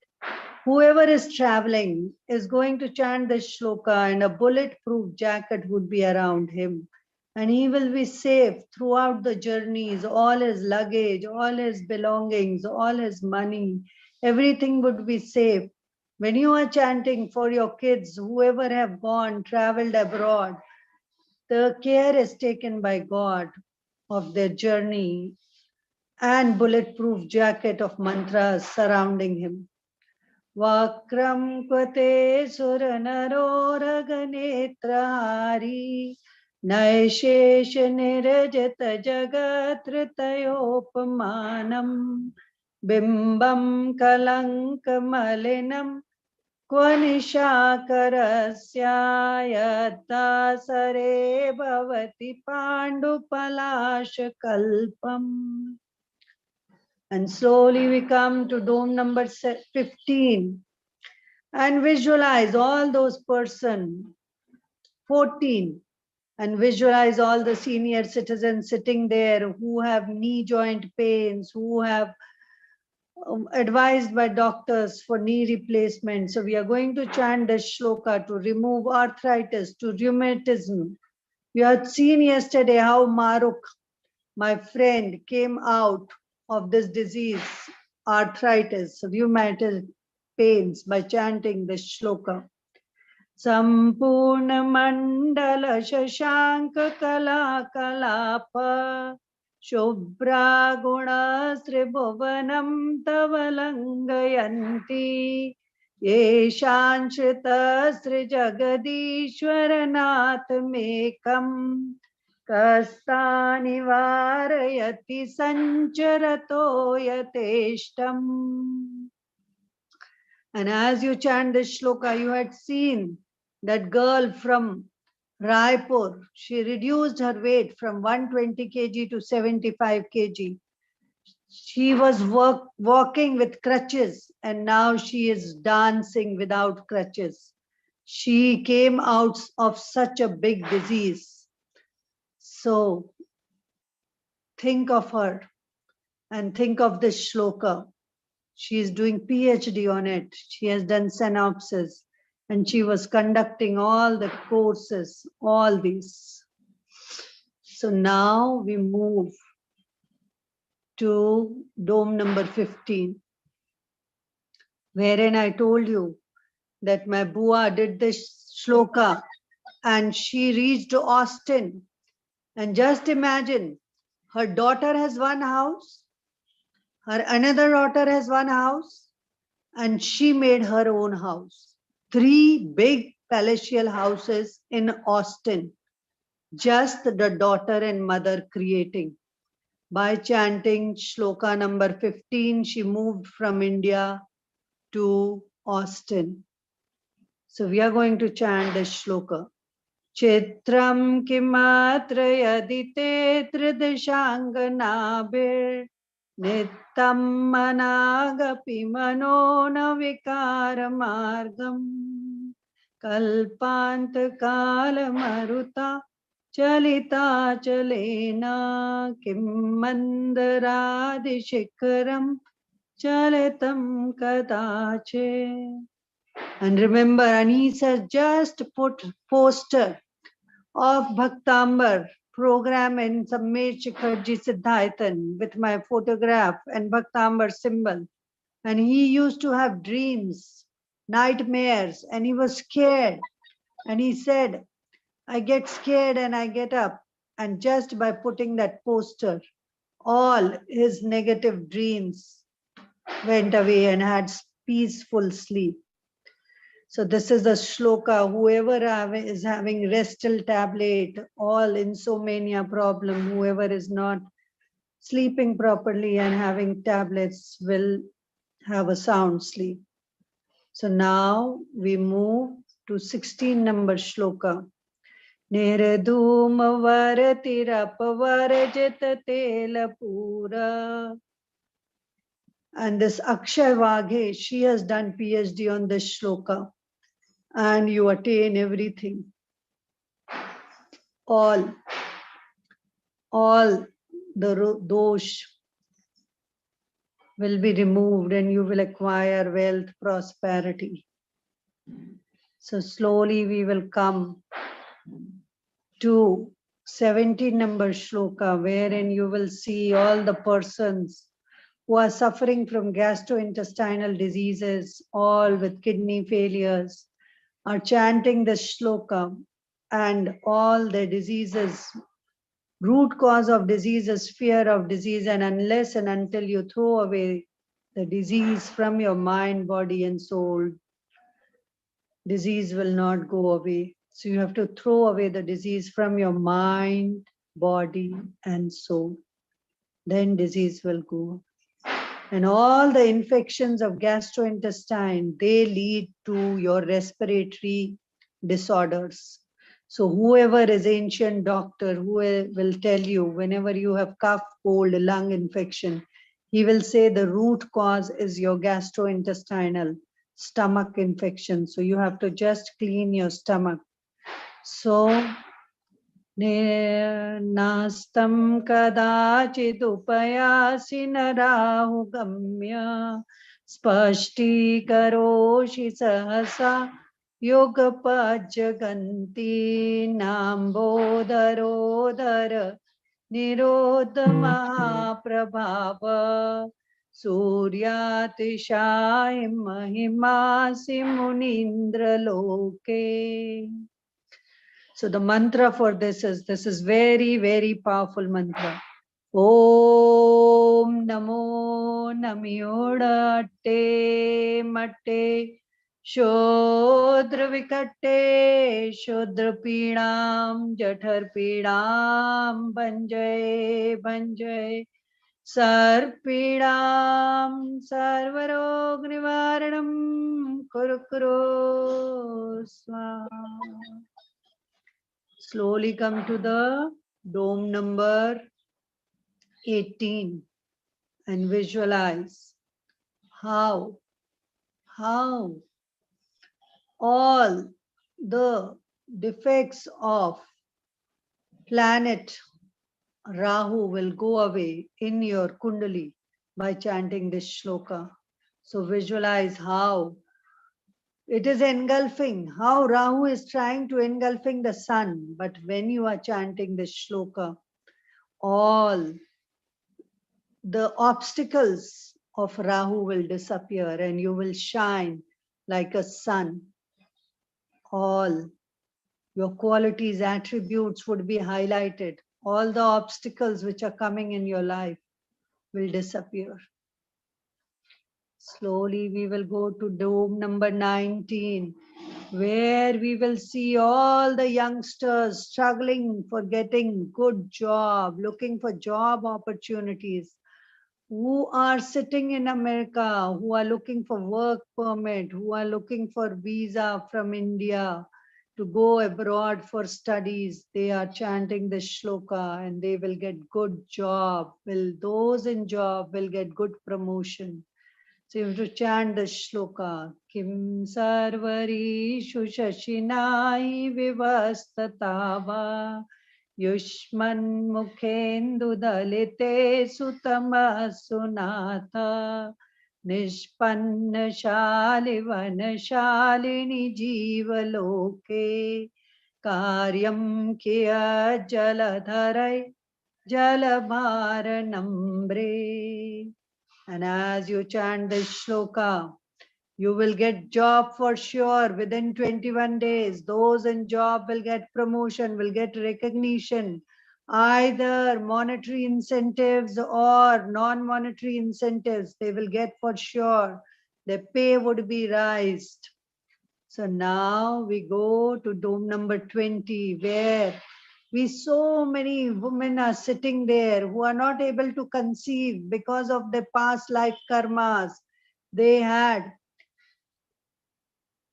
Whoever is traveling is going to chant the shloka, and a bulletproof jacket would be around him. And he will be safe throughout the journeys, all his luggage, all his belongings, all his money, everything would be safe. When you are chanting for your kids, whoever have gone, traveled abroad, the care is taken by God of their journey, and bulletproof jacket of mantras surrounding him. Vakram kvate suranaroraganetrahari naishesha nirajata jagatritayopmanam bimbam kalankamalинam क्वनिशाकरस्य यथा सरे भवति पाण्डुपलाशकल्पम्. And slowly we come to dome number 15 and visualize all those persons. 14, and visualize all the senior citizens sitting there who have knee joint pains, who have advised by doctors for knee replacement. So we are going to chant this shloka to remove arthritis, to rheumatism. You had seen yesterday how Maruk, my friend, came out of this disease, arthritis, rheumatic pains, by chanting this shloka. Sampurna mandala shashanka kala kalapa Shubhra guna sribhuvanam tavalangayanti Yeshan shrita srijagadishwaranath mekam Kastani varayati sancharato yateshtam. And as you chant this shloka, you had seen that girl from Raipur. She reduced her weight from 120 kg to 75 kg. She was walking with crutches, and now she is dancing without crutches. She came out of such a big disease. So think of her and think of this shloka. She is doing PhD on it. She has done synopsis, and she was conducting all the courses, all these. So now we move to dome number 15, wherein I told you that my Bua did this shloka and she reached Austin. And just imagine, her daughter has one house, her another daughter has one house, and she made her own house. 3 big palatial houses in Austin, just the daughter and mother creating. By chanting shloka number 15, she moved from India to Austin. So we are going to chant the shloka. Chitram kimatra yadite tridashanganabe nittam managapi manona vikara margam kalpant kala maruta chalita chalena kim mandaradi shikaram chalitam kadache. And remember, Anisa just put poster of Bhaktambar program in Sammesh Shikharji Siddhaitan with my photograph and Bhaktambar symbol. And he used to have dreams, nightmares, and he was scared. And he said, I get scared and I get up. And just by putting that poster, all his negative dreams went away and had peaceful sleep. So this is a shloka. Whoever is having Restal tablet, all insomnia problem, whoever is not sleeping properly and having tablets will have a sound sleep. So now we move to 16 number shloka. Niradhum varatirapvarajata tela pura. And this Akshay Vaghe, she has done PhD on this shloka. And you attain everything. All the dosh will be removed and you will acquire wealth, prosperity. So slowly we will come to 17 number shloka, wherein you will see all the persons who are suffering from gastrointestinal diseases, all with kidney failures, are chanting the shloka, and all their diseases, root cause of disease is fear of disease, and unless and until you throw away the disease from your mind, body and soul, disease will not go away. So you have to throw away the disease from your mind, body and soul. Then disease will go. And all the infections of gastrointestine, they lead to your respiratory disorders. So whoever is ancient doctor, who will tell you whenever you have cough, cold, lung infection, he will say the root cause is your gastrointestinal stomach infection. So you have to just clean your stomach. So Nastam kadachidupayasi narahu gamya spashti karoshi sahasa yogapajaganti nambodharodhara nirodha mahaprabhava suryatishai mahimasi munindra loke. So the mantra for this is very, very powerful mantra. Om Namo Namyodatte Matte Shodra Vikatte Shodra Pidam Jathar Pidam Banjay Banjay Sarpidam Sarvarog Nivaranam Kurukuro Swaha. Slowly come to the dome number 18 and visualize how all the defects of planet Rahu will go away in your Kundali by chanting this shloka. So visualize how it is engulfing, how Rahu is trying to engulfing the sun. But when you are chanting this shloka, all the obstacles of Rahu will disappear and you will shine like a sun. All Your qualities, attributes would be highlighted. All the obstacles which are coming in your life will disappear. Slowly we will go to dome number 19, where we will see all the youngsters struggling for getting good job, looking for job opportunities, who are sitting in America, who are looking for work permit, who are looking for visa from India to go abroad for studies. They are chanting this shloka and they will get good job. Will those in job will get good promotion. So you have to chant the shloka. Kim sarvarishu shashinai vivastatava yushman mukhendu dalite sutama sunatha nishpanna shali vanashalini jivaloke karyam kiya jaladharai jalabharanambre. And as you chant this shloka, you will get job for sure within 21 days. Those in job will get promotion, will get recognition, either monetary incentives or non-monetary incentives. They will get for sure. Their pay would be raised. So now we go to dome number 20, where so many women are sitting there who are not able to conceive because of their past life karmas. They had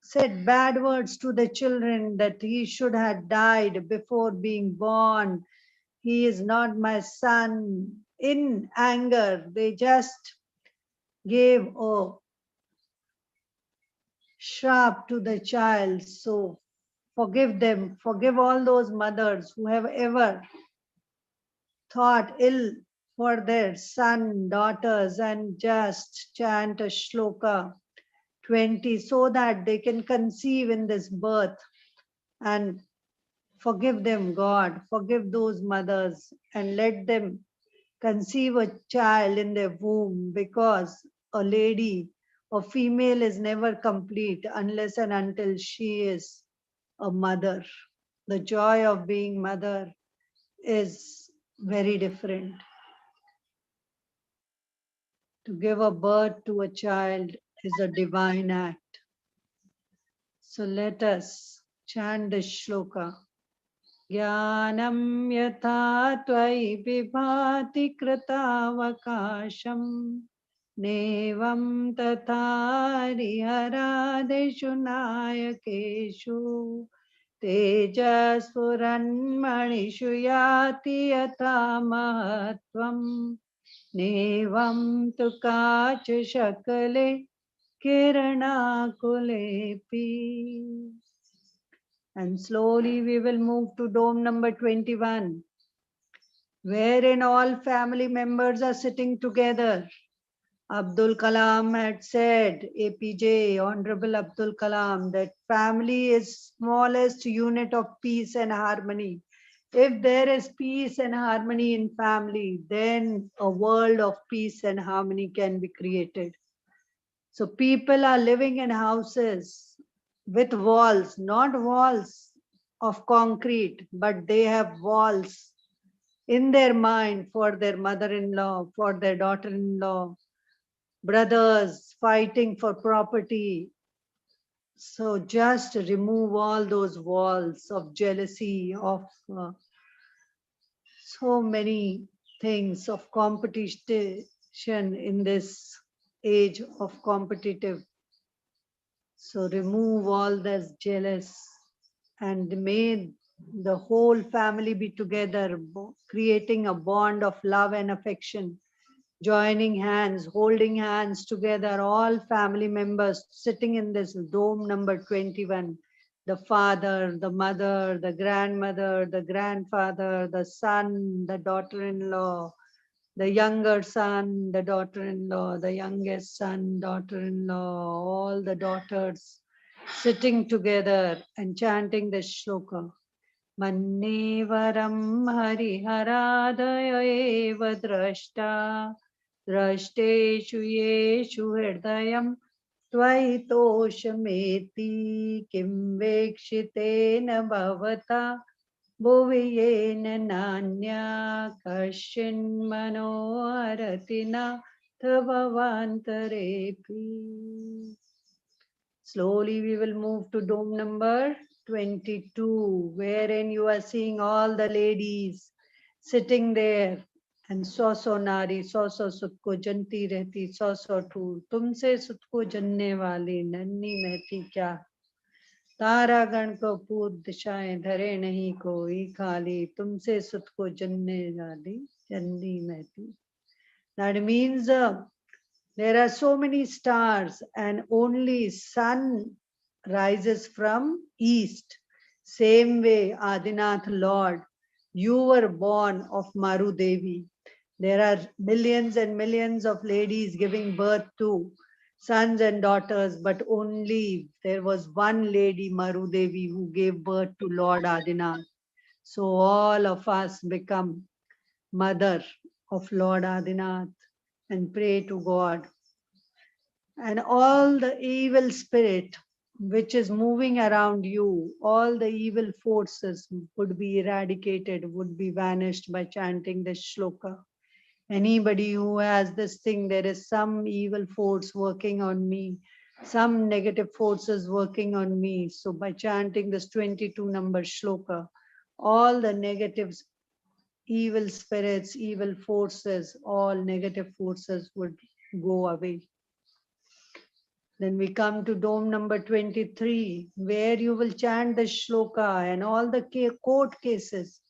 said bad words to the children that he should have died before being born. He is not my son. In anger, they just gave a shrap to the child. So forgive them, forgive all those mothers who have ever thought ill for their son, daughters, and just chant a shloka 20 so that they can conceive in this birth. And forgive them, God, forgive those mothers and let them conceive a child in their womb, because a lady or female is never complete unless and until she is a mother. The joy of being mother is very different. To give a birth to a child is a divine act. So let us chant the shloka. Jnanam yatha tvai vibhati kritavakasham nevam tatha hariharadeshu nayakeshu tejaspuranmanishu yati yatha mahatvam nevam tu kacha shakale kiranakulepi. And slowly we will move to dome number 21, wherein all family members are sitting together. Abdul Kalam had said, APJ, Honorable Abdul Kalam, that family is smallest unit of peace and harmony. If there is peace and harmony in family, then a world of peace and harmony can be created. So people are living in houses with walls, not walls of concrete, but they have walls in their mind for their mother-in-law, for their daughter-in-law, brothers fighting for property. So just remove all those walls of jealousy, of so many things, of competition in this age of competitive. So remove all this jealous and may the whole family be together, creating a bond of love and affection, joining hands, holding hands together, all family members sitting in this dome number 21. The father, the mother, the grandmother, the grandfather, the son, the daughter-in-law, the younger son, the daughter-in-law, the youngest son, daughter-in-law, all the daughters sitting together and chanting the shloka. Mannevaram hariharadaya eva drashta drashteshu yeshu hridayam त्वयि तोषमेति किं वेक्षितेन भवता भुवि येन नान्या कश्चिन्मनो हरति भवान्तरेऽपि. Slowly we will move to dome number 22, wherein you are seeing all the ladies sitting there. And सौ नारी सौ सुत को जनती रहती सौ ठूर तुमसे सुत को जनने वाली नन्ही मैं थी क्या तारागण को पूर्व दिशाएं धरे नहीं कोई खाली तुमसे सुत को जनने वाली जन्नी मैं थी. That means there are so many stars and only sun rises from east. Same way, Adinath Lord, you were born of Maru Devi. There are millions and millions of ladies giving birth to sons and daughters, but only there was one lady, Maru Devi, who gave birth to Lord Adinath. So all of us become mother of Lord Adinath and pray to God. And all the evil spirit which is moving around you, all the evil forces would be eradicated, would be vanished by chanting this shloka. Anybody who has this thing, there is some evil force working on me, some negative forces working on me. So by chanting this 22 number shloka, all the negatives, evil spirits, evil forces, all negative forces would go away. Then we come to dome number 23, where you will chant the shloka and all the court cases.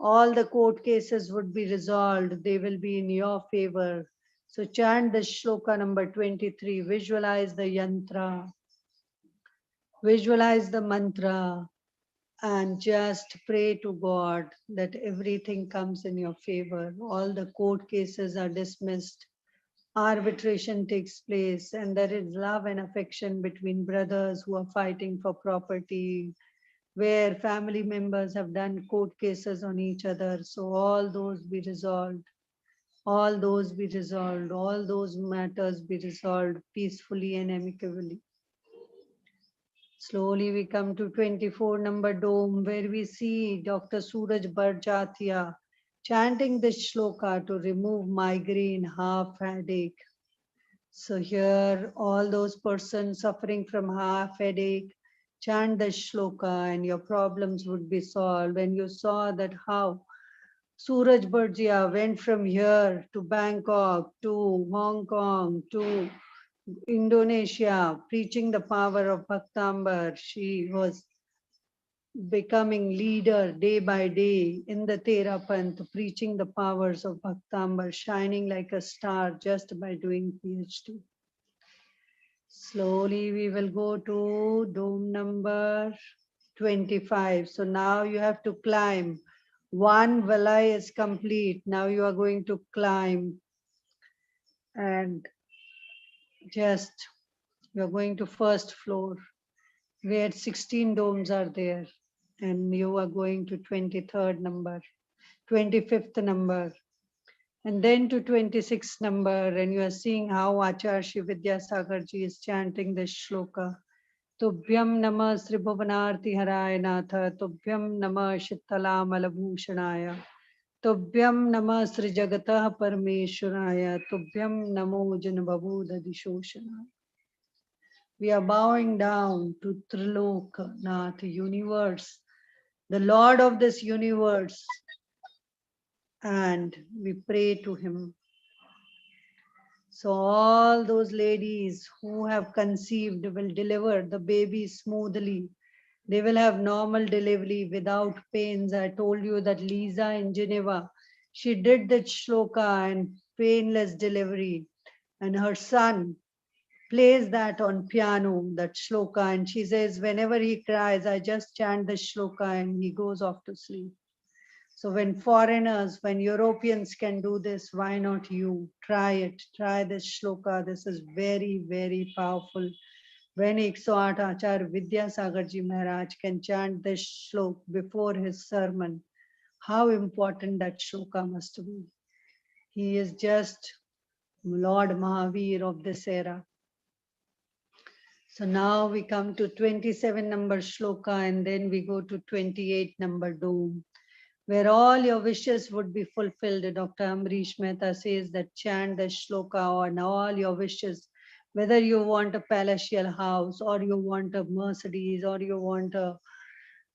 All the court cases would be resolved. They will be in your favor. So chant the shloka number 23. Visualize the yantra. Visualize the mantra. And just pray to God that everything comes in your favor. All the court cases are dismissed. Arbitration takes place, and there is love and affection between brothers who are fighting for property, where family members have done court cases on each other. So all those be resolved, all those be resolved, all those matters be resolved peacefully and amicably. Slowly we come to 24 number dome, where we see Dr. Suraj Barjatia chanting this shloka to remove migraine, half headache. So here, all those persons suffering from half headache, chant the shloka and your problems would be solved. When you saw that how Suraj Barjia went from here to Bangkok, to Hong Kong, to Indonesia, preaching the power of Bhaktambar, she was becoming leader day by day in the Therapant, preaching the powers of Bhaktambar, shining like a star just by doing PhD. Slowly we will go to dome number 25. So now you have to climb. One valai is complete. Now you are going to climb and just you are going to first floor where 16 domes are there, and you are going to 23rd number, 25th number, and then to 26th number, and you are seeing how Acharya Shri Vidyasagar ji is chanting this shloka. Tubhyam Namah Sri Bhuvanarti Haraya Natha, Tubhyam Namah Shittala Malabhushanaya, Tubhyam Namah Sri Jagatah Parameshwaraya, Tubhyam Namo Janababudha Dishoshana. We are bowing down to Trilokanath, universe, the Lord of this universe, and we pray to him. So all those ladies who have conceived will deliver the baby smoothly. They will have normal delivery without pains. I told you that Lisa in Geneva, she did that shloka and painless delivery. And her son plays that on piano, that shloka. And she says, whenever he cries, I just chant the shloka and he goes off to sleep. So when foreigners, when Europeans can do this, why not you? Try it. Try this shloka. This is very, very powerful. When 108 Acharya Vidyasagar Ji Maharaj can chant this shlok before his sermon, how important that shloka must be. He is just Lord Mahavir of this era. So now we come to 27 number shloka and then we go to 28 number dome, where all your wishes would be fulfilled. Dr. Amrish Mehta says that chant the shloka on all your wishes, whether you want a palatial house or you want a Mercedes or you want a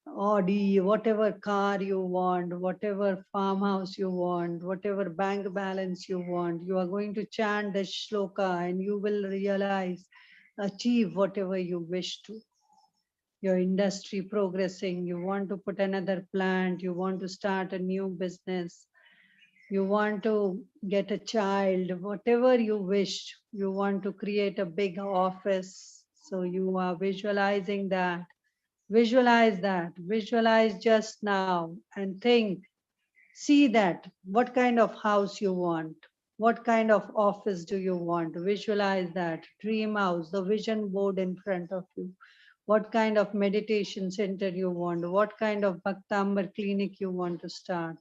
Audi, whatever car you want, whatever farmhouse you want, whatever bank balance you want, you are going to chant the shloka and you will realize, achieve whatever you wish to. Your industry progressing, you want to put another plant, you want to start a new business, you want to get a child, whatever you wish, you want to create a big office. So you are visualizing that. Visualize that. Visualize just now and think, see that what kind of house you want, what kind of office do you want. Visualize that. Dream house, the vision board in front of you. What kind of meditation center you want, what kind of Bhaktambar clinic you want to start,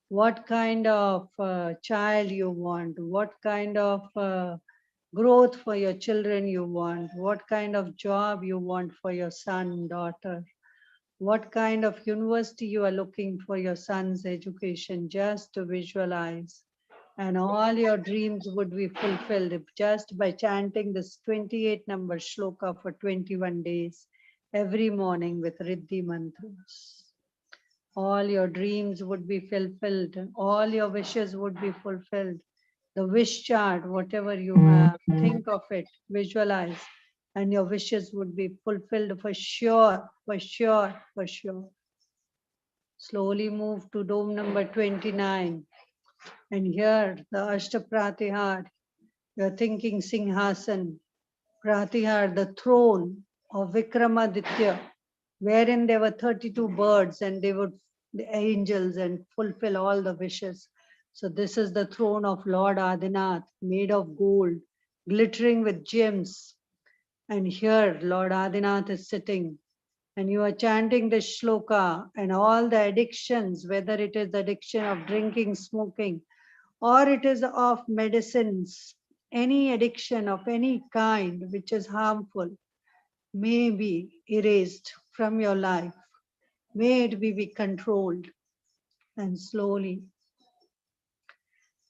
what kind of child you want, what kind of growth for your children you want, what kind of job you want for your son, daughter, what kind of university you are looking for your son's education. Just to visualize. And all your dreams would be fulfilled just by chanting this 28 number shloka for 21 days every morning with Riddhi mantras. All your dreams would be fulfilled. All your wishes would be fulfilled. The wish chart, whatever you have, think of it, visualize, and your wishes would be fulfilled for sure, for sure, for sure. Slowly move to dome number 29. And here, the Ashtapratihar, you're thinking Singhasan, Pratihar, the throne of Vikramaditya, wherein there were 32 birds and they would, the angels, and fulfill all the wishes. So this is the throne of Lord Adinath, made of gold, glittering with gems. And here Lord Adinath is sitting and you are chanting the shloka, and all the addictions, whether it is the addiction of drinking, smoking, or it is of medicines, any addiction of any kind which is harmful, may be erased from your life. May it be controlled. And slowly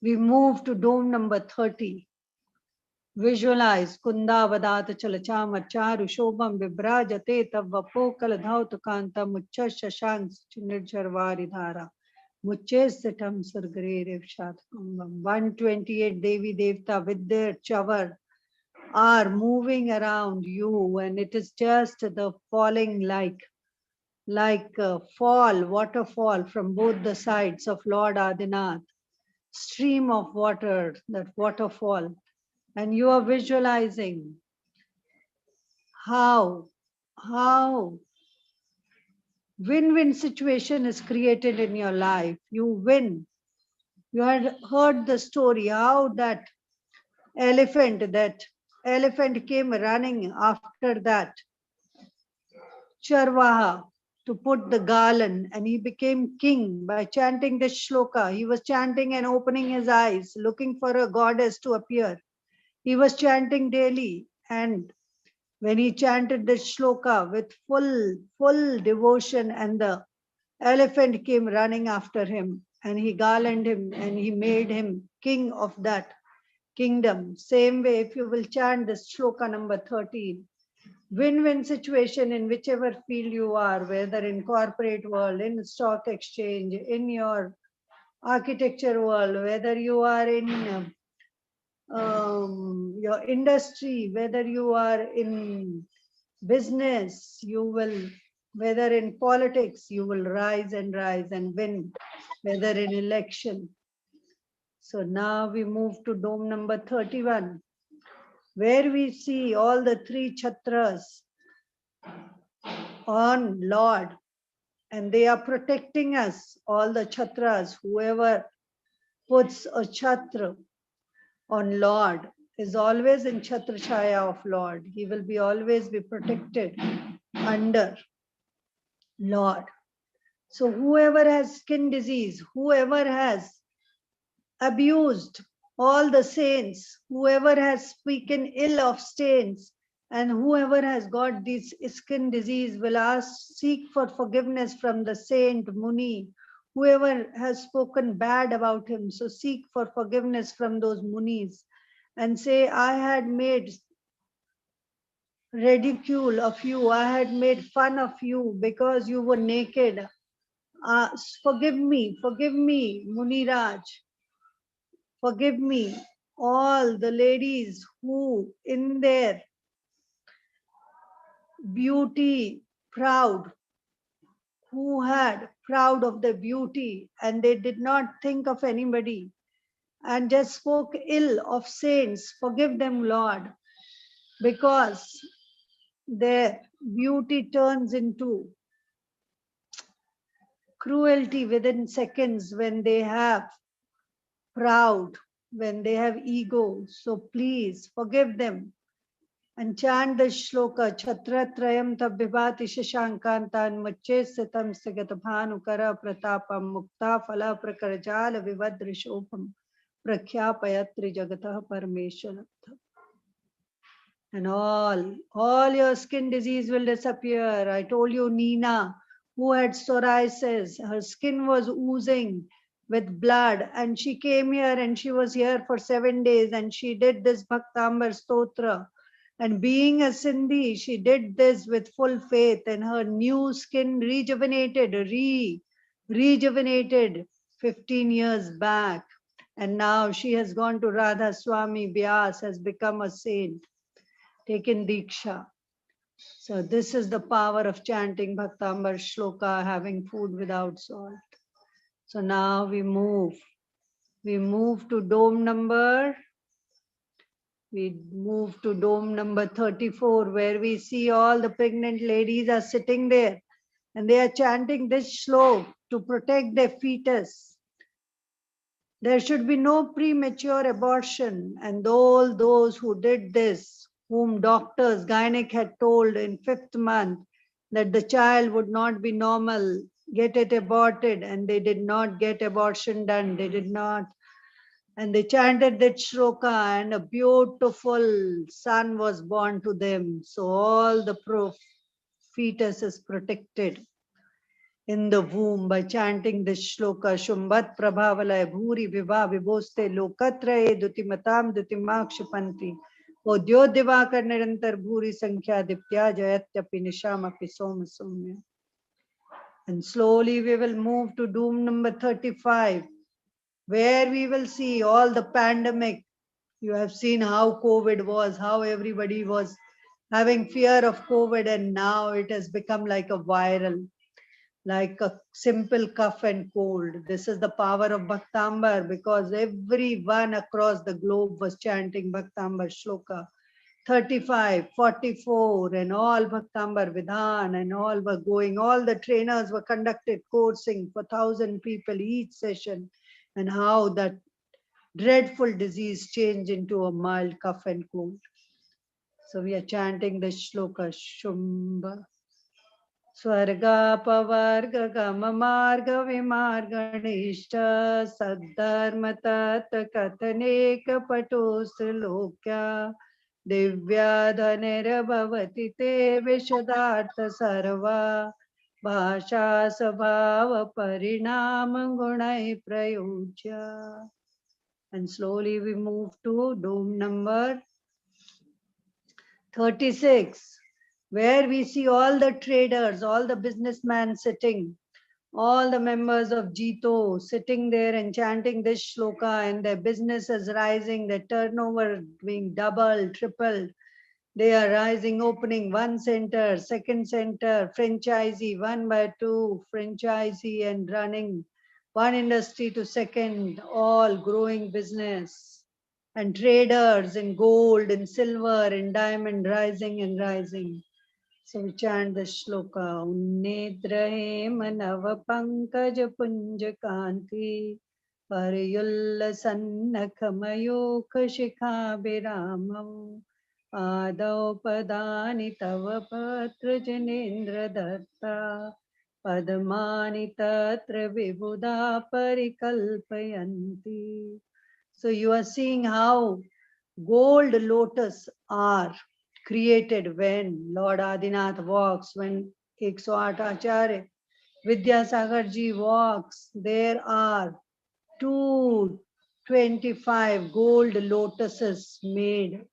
we move to dome number 30. Visualize Kundavadat Chalachama Charu Shobham Vibrajate Tavapokal Dhautukanta Mucha Shashank Nirjarvari Dhara Muche Sitam Surgare Revshat 128 Devi Devta with their chavar are moving around you, and it is just the falling like a fall, waterfall from both the sides of Lord Adinath, stream of water, that waterfall. And you are visualizing how win-win situation is created in your life. You win. You had heard the story how that elephant came running after that Charvaha to put the garland, and he became king by chanting the shloka. He was chanting and opening his eyes, looking for a goddess to appear. He was chanting daily, and when he chanted the shloka with full devotion, and the elephant came running after him, and he garlanded him, and he made him king of that kingdom. Same way, if you will chant this shloka number 13, win-win situation in whichever field you are, whether in corporate world, in stock exchange, in your architecture world, whether you are in your industry, whether you are in business, you will, whether in politics, you will rise and win, whether in election. So now we move to dome number 31, where we see all the three chhatras on Lord, and they are protecting us, all the chatras. Whoever puts a chatra on Lord is always in chatra chaya of Lord. He will be always be protected under Lord. So whoever has skin disease, whoever has abused all the saints, whoever has spoken ill of saints And whoever has got this skin disease will seek for forgiveness from the saint Muni. Whoever has spoken bad about him, so seek for forgiveness from those Munis and say, I had made ridicule of you, I had made fun of you because you were naked. Forgive me, Muniraj. Forgive me, all the ladies who in their beauty proud, who had proud of their beauty and they did not think of anybody and just spoke ill of saints. Forgive them, Lord, because their beauty turns into cruelty within seconds when they have proud, when they have ego. So please forgive them and chant the shloka Chhatratrayam Tabbhivati Shashankantan Machesitam Sigatabhanukara Pratapam Mukta Phala Prakarajala Vivadrishopam Prakhyapayatri Jagatah Parameshwara. And all your skin disease will disappear. I told you, Nina, who had psoriasis, her skin was oozing with blood, and she came here and she was here for 7 days and she did this Bhaktambar Stotra. And being a Sindhi, she did this with full faith, and her new skin rejuvenated 15 years back. And now she has gone to Radha Swami Vyas, has become a saint, taken Diksha. So this is the power of chanting Bhaktambar Shloka, having food without salt. So now we move to dome number. We move to dome number 34, where we see all the pregnant ladies are sitting there and they are chanting this shlok to protect their fetus. There should be no premature abortion, and all those who did this, whom doctors, gynec had told in 5th month that the child would not be normal, get it aborted, and they did not get abortion done. They did not. And they chanted that shloka, and a beautiful son was born to them. So all the fetus is protected in the womb by chanting this shloka. Shumbat prabhavalaya bhuri vibha vibhoste lokatraye dutimatam dutimakshapanti. Odyodivakar nirantar bhuri sankhya diptya jayatyapi nishamapi soma somya. And slowly we will move to doom number 35, where we will see all the pandemic. You have seen how COVID was, how everybody was having fear of COVID, and now it has become like a viral, like a simple cough and cold. This is the power of Bhaktambar, because everyone across the globe was chanting Bhaktambar Shloka 35, 44, and all Bhaktambar Vidhan, and all were going. All the trainers were conducted coursing for 1,000 people each session, and how that dreadful disease changed into a mild cough and cold. So we are chanting the shloka Shumba. स्वर्गापवर्ग गममार्ग विमार्गणिष्ठ सद्धर्म तत् कथनेक पटुस्त्रिलोक्या दिव्याधनिर्भवति ते विशदार्थ सर्वा भाषा स्वभाव परिणाम गुणै प्रयुज्य. And slowly we move to dome number 36, where we see all the traders, all the businessmen sitting, all the members of Jito sitting there and chanting this shloka, and their business is rising, their turnover being doubled, tripled. They are rising, opening one center, second center, franchisee, 1 by 2, franchisee, and running one industry to second, all growing business. And traders in gold and silver and diamond rising and rising. So we chant the shloka. Unnedrahe manava pankaj punja kanti pariyulla sannakamayo kashikha biramam adau padani tava patra janendra datta padmani tatra vibhuda parikalpayanti. So you are seeing how gold lotus are created when Lord Adinath walks, when 108 Acharya Vidyasagar ji walks, there are 225 gold lotuses made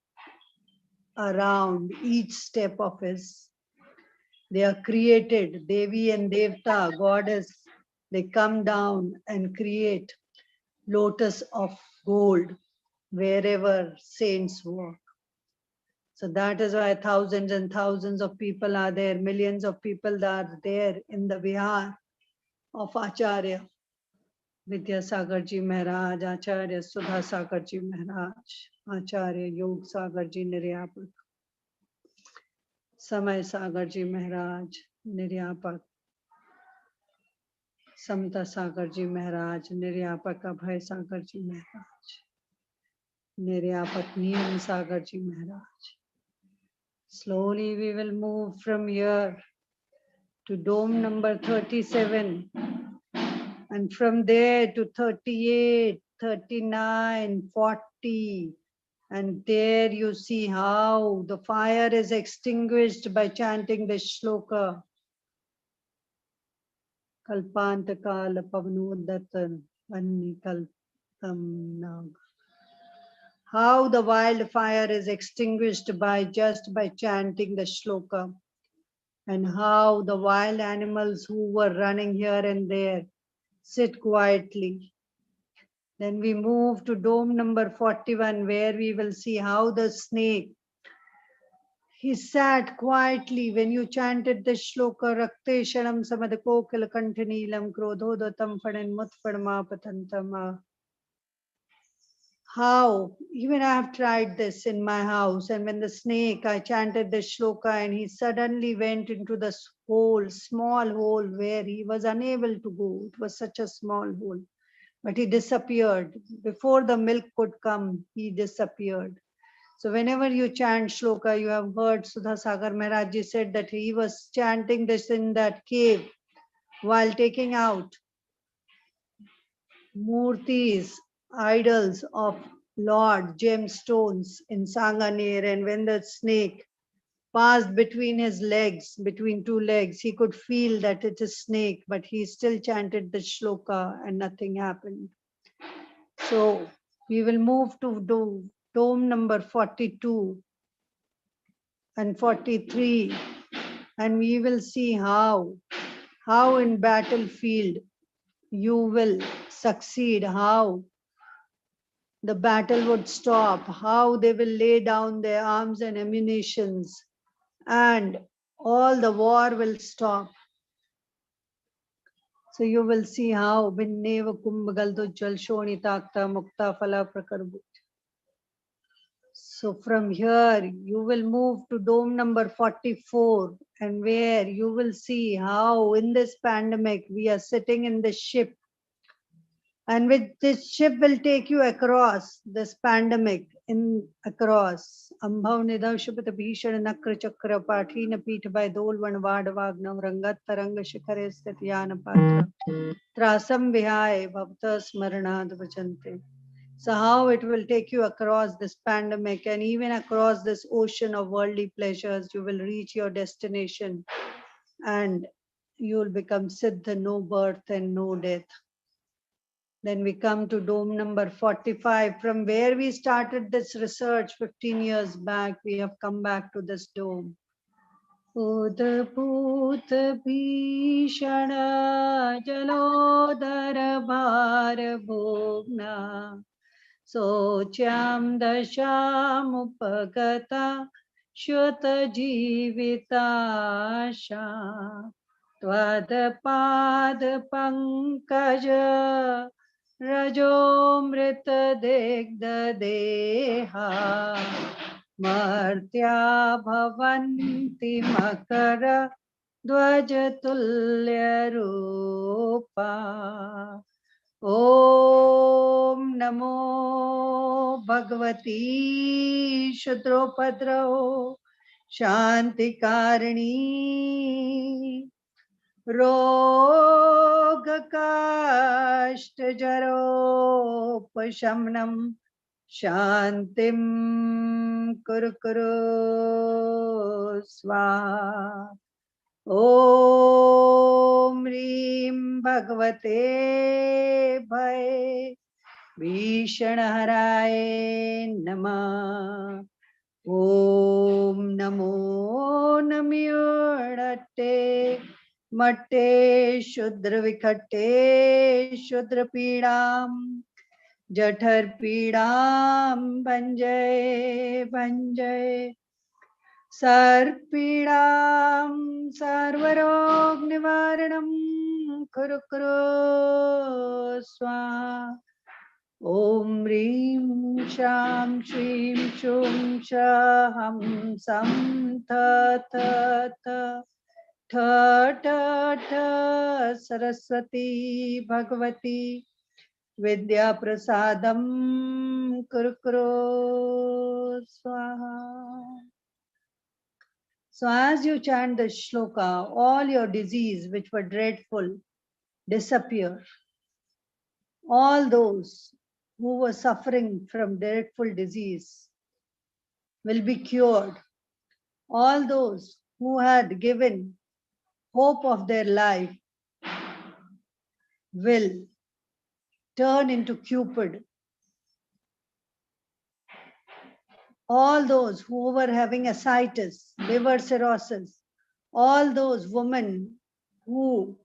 around each step of his. They are created, Devi and Devta, goddess, they come down and create lotus of gold wherever saints walk. So that is why thousands and thousands of people are there, millions of people are there in the vihar of Acharya Vidyasagar ji Maharaj, Acharya Sudha Sagar ji Maharaj, Acharya Yog Sagar ji Niryapak, Samay Sagar ji Maharaj, Niryapak, Samta Sagar ji Maharaj, Niryapak Abhay Sagar ji Maharaj, Niryapak Niyam Sagar ji Maharaj. Slowly we will move from here to dome number 37 and from there to 38, 39, 40, and there you see how the fire is extinguished by chanting the shloka. Kalpantakala pavnodatan vanni kalpam nag. How the wildfire is extinguished by just by chanting the shloka, and how the wild animals who were running here and there sit quietly. Then we move to dome number 41, where we will see how the snake, he sat quietly when you chanted the shloka, Rakte Sharam Samadako Kilakantanilam Krodhodatam Fadan Mutpadma Patantama. How, even I have tried this in my house, and when the snake, I chanted the shloka and he suddenly went into this hole, small hole where he was unable to go. It was such a small hole, but he disappeared. Before the milk could come, he disappeared. So whenever you chant shloka, you have heard Sudha Sagar Maharaj ji said that he was chanting this in that cave while taking out murtis, idols of Lord, gemstones in Sanganer, and when the snake passed between his legs, between two legs, he could feel that it is snake, but he still chanted the shloka and nothing happened. So we will move to dome number 42 and 43, and we will see how in battlefield you will succeed, how the battle would stop, how they will lay down their arms and ammunitions, and all the war will stop. So you will see how Vinneva Kumbhagaldo Jalshoni Takta Mukta Phala Prakarbu. So from here, you will move to dome number 44, and where you will see how in this pandemic, we are sitting in the ship, and with this ship will take you across this pandemic, across. Ambhav Nidhav Shubhata Bhishana Nakra Chakra Pathina Pita by Dolvan Vadavagnam Rangat Taranga Shikhare Statyana Patra Trasam Vihai Bhavta Smaranad Vachante. So how it will take you across this pandemic and even across this ocean of worldly pleasures, you will reach your destination and you will become Siddha, no birth and no death. Then we come to dome number 45. From where we started this research 15 years back, we have come back to this dome. Udbhut Bhishana Jalodhara Bhar Bhogna Socham Dashamupagata Shuta Jivitasha Twadpad Pankaja Rajomrita Degda Deha Martya Bhavanti Makara Dvajatulya Rupa. Om Namo Bhagavati Shudropadrao Shanti Karani Rogakashta Jaro Pashamnam Shantim kuru kuru swaha. Om Rim Bhagavate Bhai Vishanaharaye Namah. Om Namo Namyodate Mate Shudra Vikate Shudra Pidam Jathar Pidam Banjay Banjay Sarpidam Sarvarog Nivaranam Kuru Kuru Swaha. Om Rim Sham Shrim Shum Shaham Sam Tha Tha Tha Tha Tha Tha Saraswati Bhagavati Vidya Prasadam Kuru Kuru Swaha. So as you chant the shloka, all your disease which were dreadful disappear. All those who were suffering from dreadful disease will be cured. All those who had given hope of their life will turn into Cupid. All those who were having ascites, liver cirrhosis, all those women who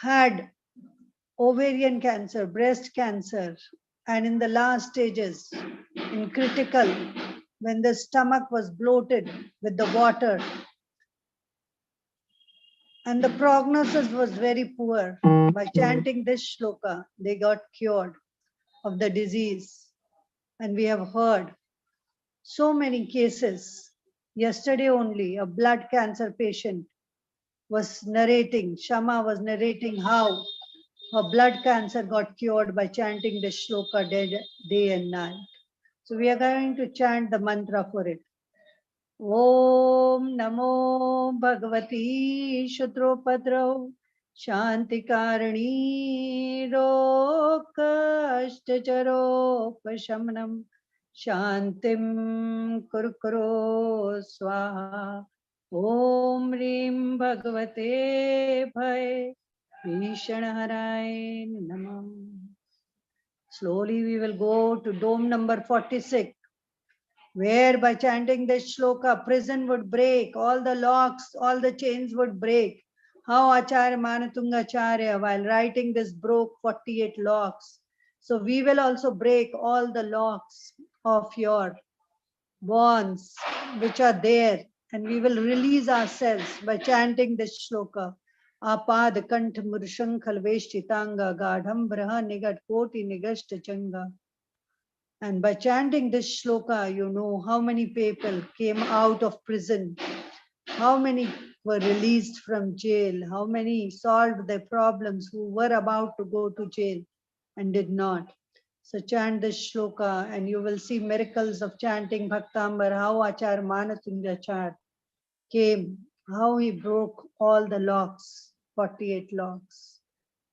had ovarian cancer, breast cancer, and in the last stages, in critical, when the stomach was bloated with the water, and the prognosis was very poor, by chanting this shloka, they got cured of the disease. And we have heard so many cases. Yesterday only, a blood cancer patient was narrating, Shama was narrating how her blood cancer got cured by chanting the shloka day and night. So we are going to chant the mantra for it. Om Namo Bhagavati Shutropadro Shantikarani Rokashtacharopashamnam Shantim Kurkuro Swaha. Om Rim Bhagavate Bhai Vishanaharaye Namah. Slowly we will go to dome number 46, where by chanting this shloka, prison would break, all the locks, all the chains would break. How Acharya Manatungacharya, while writing this, broke 48 locks. So we will also break all the locks of your bonds which are there, and we will release ourselves by chanting this shloka. Apad kant murshankhal veshtitanga gadham braha nigat koti nigashta changa. And by chanting this shloka, you know how many people came out of prison, how many were released from jail, how many solved their problems who were about to go to jail and did not. So chant this shloka and you will see miracles of chanting Bhaktambar, how Acharya Manatungacharya came, how he broke all the locks, 48 locks.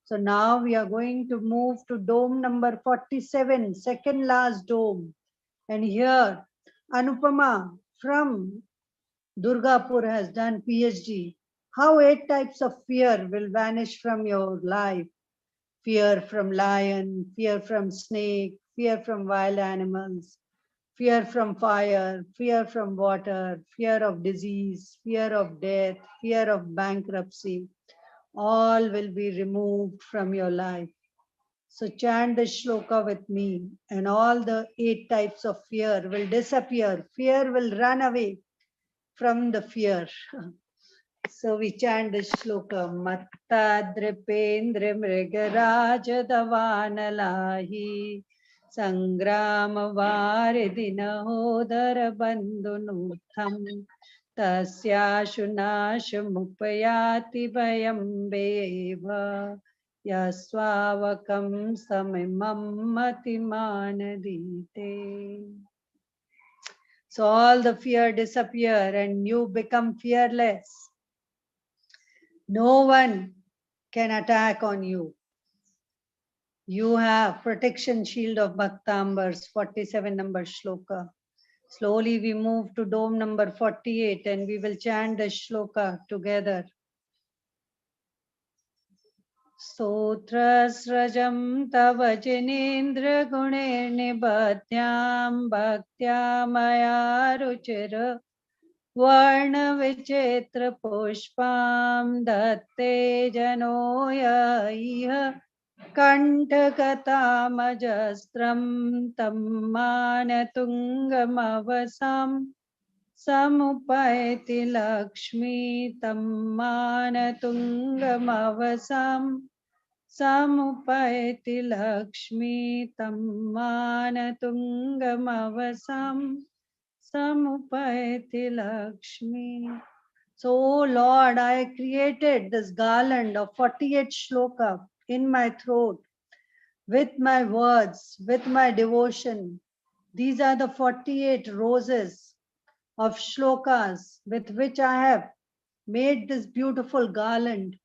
So now we are going to move to dome number 47, second last dome. And here Anupama from Durgapur has done PhD. How 8 types of fear will vanish from your life. Fear from lion, fear from snake, fear from wild animals, fear from fire, fear from water, fear of disease, fear of death, fear of bankruptcy. All will be removed from your life. So chant the shloka with me and all the 8 types of fear will disappear. Fear will run away from the fear. So we chant the shloka. Matta dripendra mrigaraj davanalahi sangrama varidina hodara bandhunutham tasya shunashamupayati vayam beva yasvavakam samimam matimanadite. So all the fear disappear and you become fearless. No one can attack on you. You have protection shield of Bhaktambar's 47 number shloka. Slowly we move to dome number 48 and we will chant the shloka together. Stotrasrajam tava jinendra gunirnibhatyam bhaktya maya ruchira varna vichitra pushpam datte janoya iha kanthakatamajastram tammanatungam samupayati lakshmi tammanatungam samupayati lakshmi tammanatungam samupayati lakshmi. So, oh Lord, I created this garland of 48 shloka in my throat with my words, with my devotion. These are the 48 roses of shlokas with which I have made this beautiful garland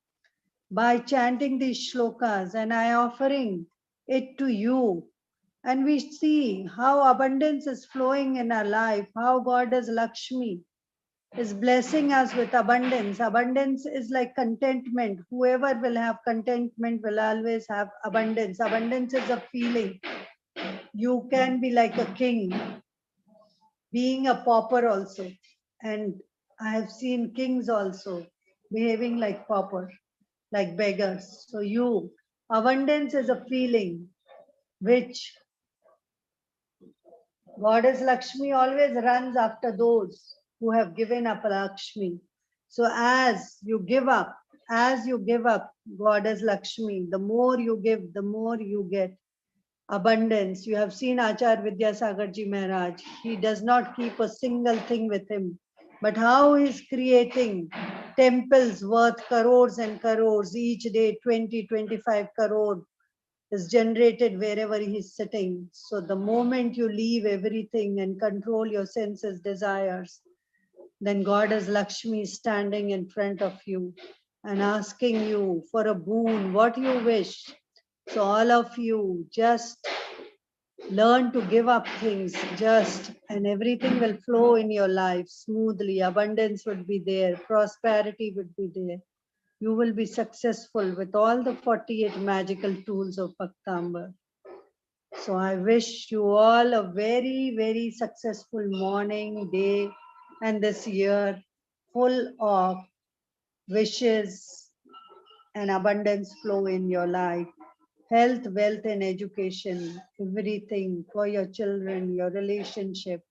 by chanting these shlokas, and I offering it to you. And we see how abundance is flowing in our life, how Goddess Lakshmi is blessing us with abundance. Abundance is like contentment. Whoever will have contentment will always have abundance. Abundance is a feeling. You can be like a king, being a pauper also. And I have seen kings also behaving like pauper, like beggars. So abundance is a feeling which Goddess Lakshmi always runs after those who have given up Lakshmi. So as you give up, Goddess Lakshmi, the more you give, the more you get abundance. You have seen Achar Vidyasagar Ji Maharaj. He does not keep a single thing with him. But how he's creating temples worth crores and crores each day, 20, 25 crore is generated wherever he's sitting. So the moment you leave everything and control your senses, desires, then Goddess Lakshmi is standing in front of you and asking you for a boon, what you wish. So all of you just learn to give up things and everything will flow in your life smoothly. Abundance would be there, prosperity would be there. You will be successful with all the 48 magical tools of Bhaktambar. So I wish you all a very, very successful morning, day, and this year full of wishes and abundance flow in your life. Health, wealth, and education, everything for your children, your relationship.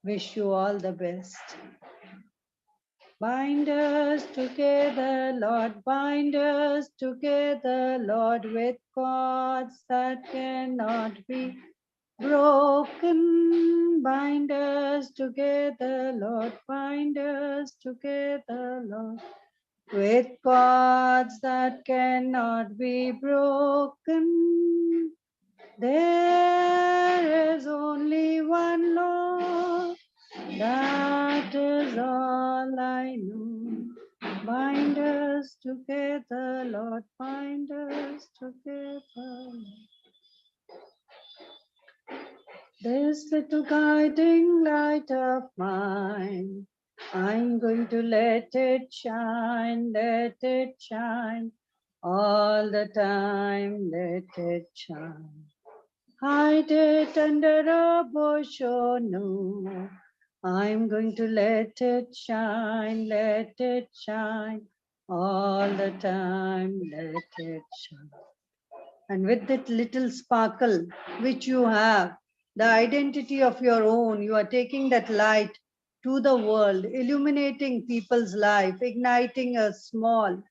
Wish you all the best. Bind us together, Lord, bind us together, Lord, with cords that cannot be broken. Bind us together, Lord, bind us together, Lord, with cords that cannot be broken. There is only one Lord, that is all I know. Bind us together, Lord, bind us together. This little guiding light of mine, I'm going to let it shine all the time, let it shine. Hide it under a bush, oh no. I'm going to let it shine all the time, let it shine. And with that little sparkle which you have, the identity of your own, you are taking that light to the world, illuminating people's life, igniting a small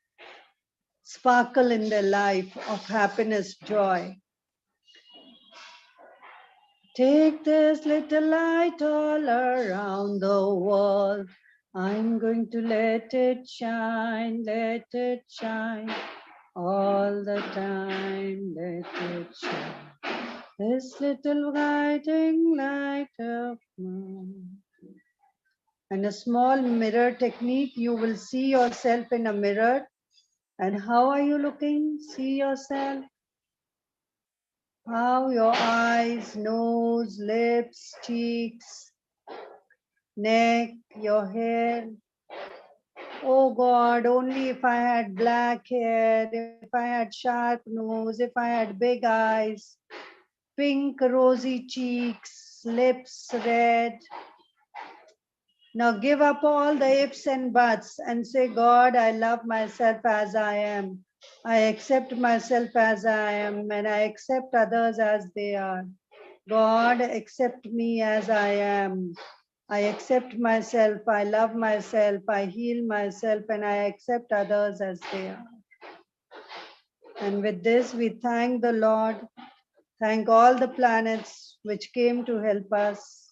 sparkle in their life of happiness, joy. Take this little light all around the world. I'm going to let it shine all the time, let it shine. This little guiding light of mine. And a small mirror technique, you will see yourself in a mirror. And how are you looking? See yourself. how your eyes, nose, lips, cheeks, neck, your hair. Oh God, only if I had black hair, if I had sharp nose, if I had big eyes, pink rosy cheeks, lips red. Now give up all the ifs and buts and say, God, I love myself as I am. I accept myself as I am, and I accept others as they are. God, accept me as I am. I accept myself, I love myself, I heal myself, and I accept others as they are. And with this, we thank the Lord, thank all the planets which came to help us.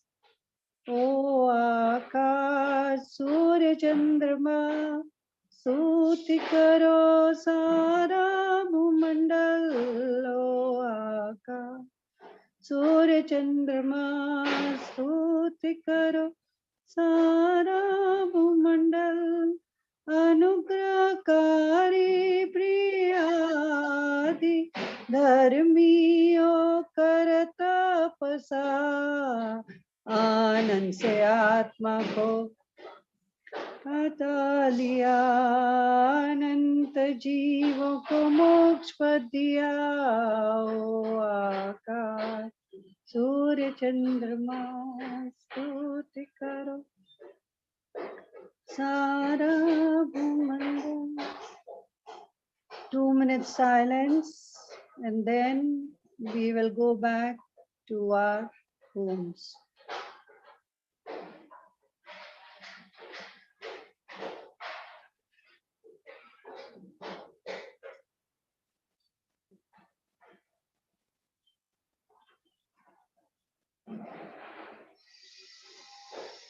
O Akash, Surya Chandrama, Suti Karo Sara Bhumandal. O Akash, Surya Chandrama, Suti Karo Sara Bhumandal. अनुग्रहकारी प्रियादि धर्मियों कर तपसा आनंद से आत्मा को हटा लिया अनंत जीवों को मोक्ष पद दिया ओ आकाश सूर्य चंद्रमा स्तुति करो सारा भूमंडल. 2 minutes silence, and then we will go back to our homes.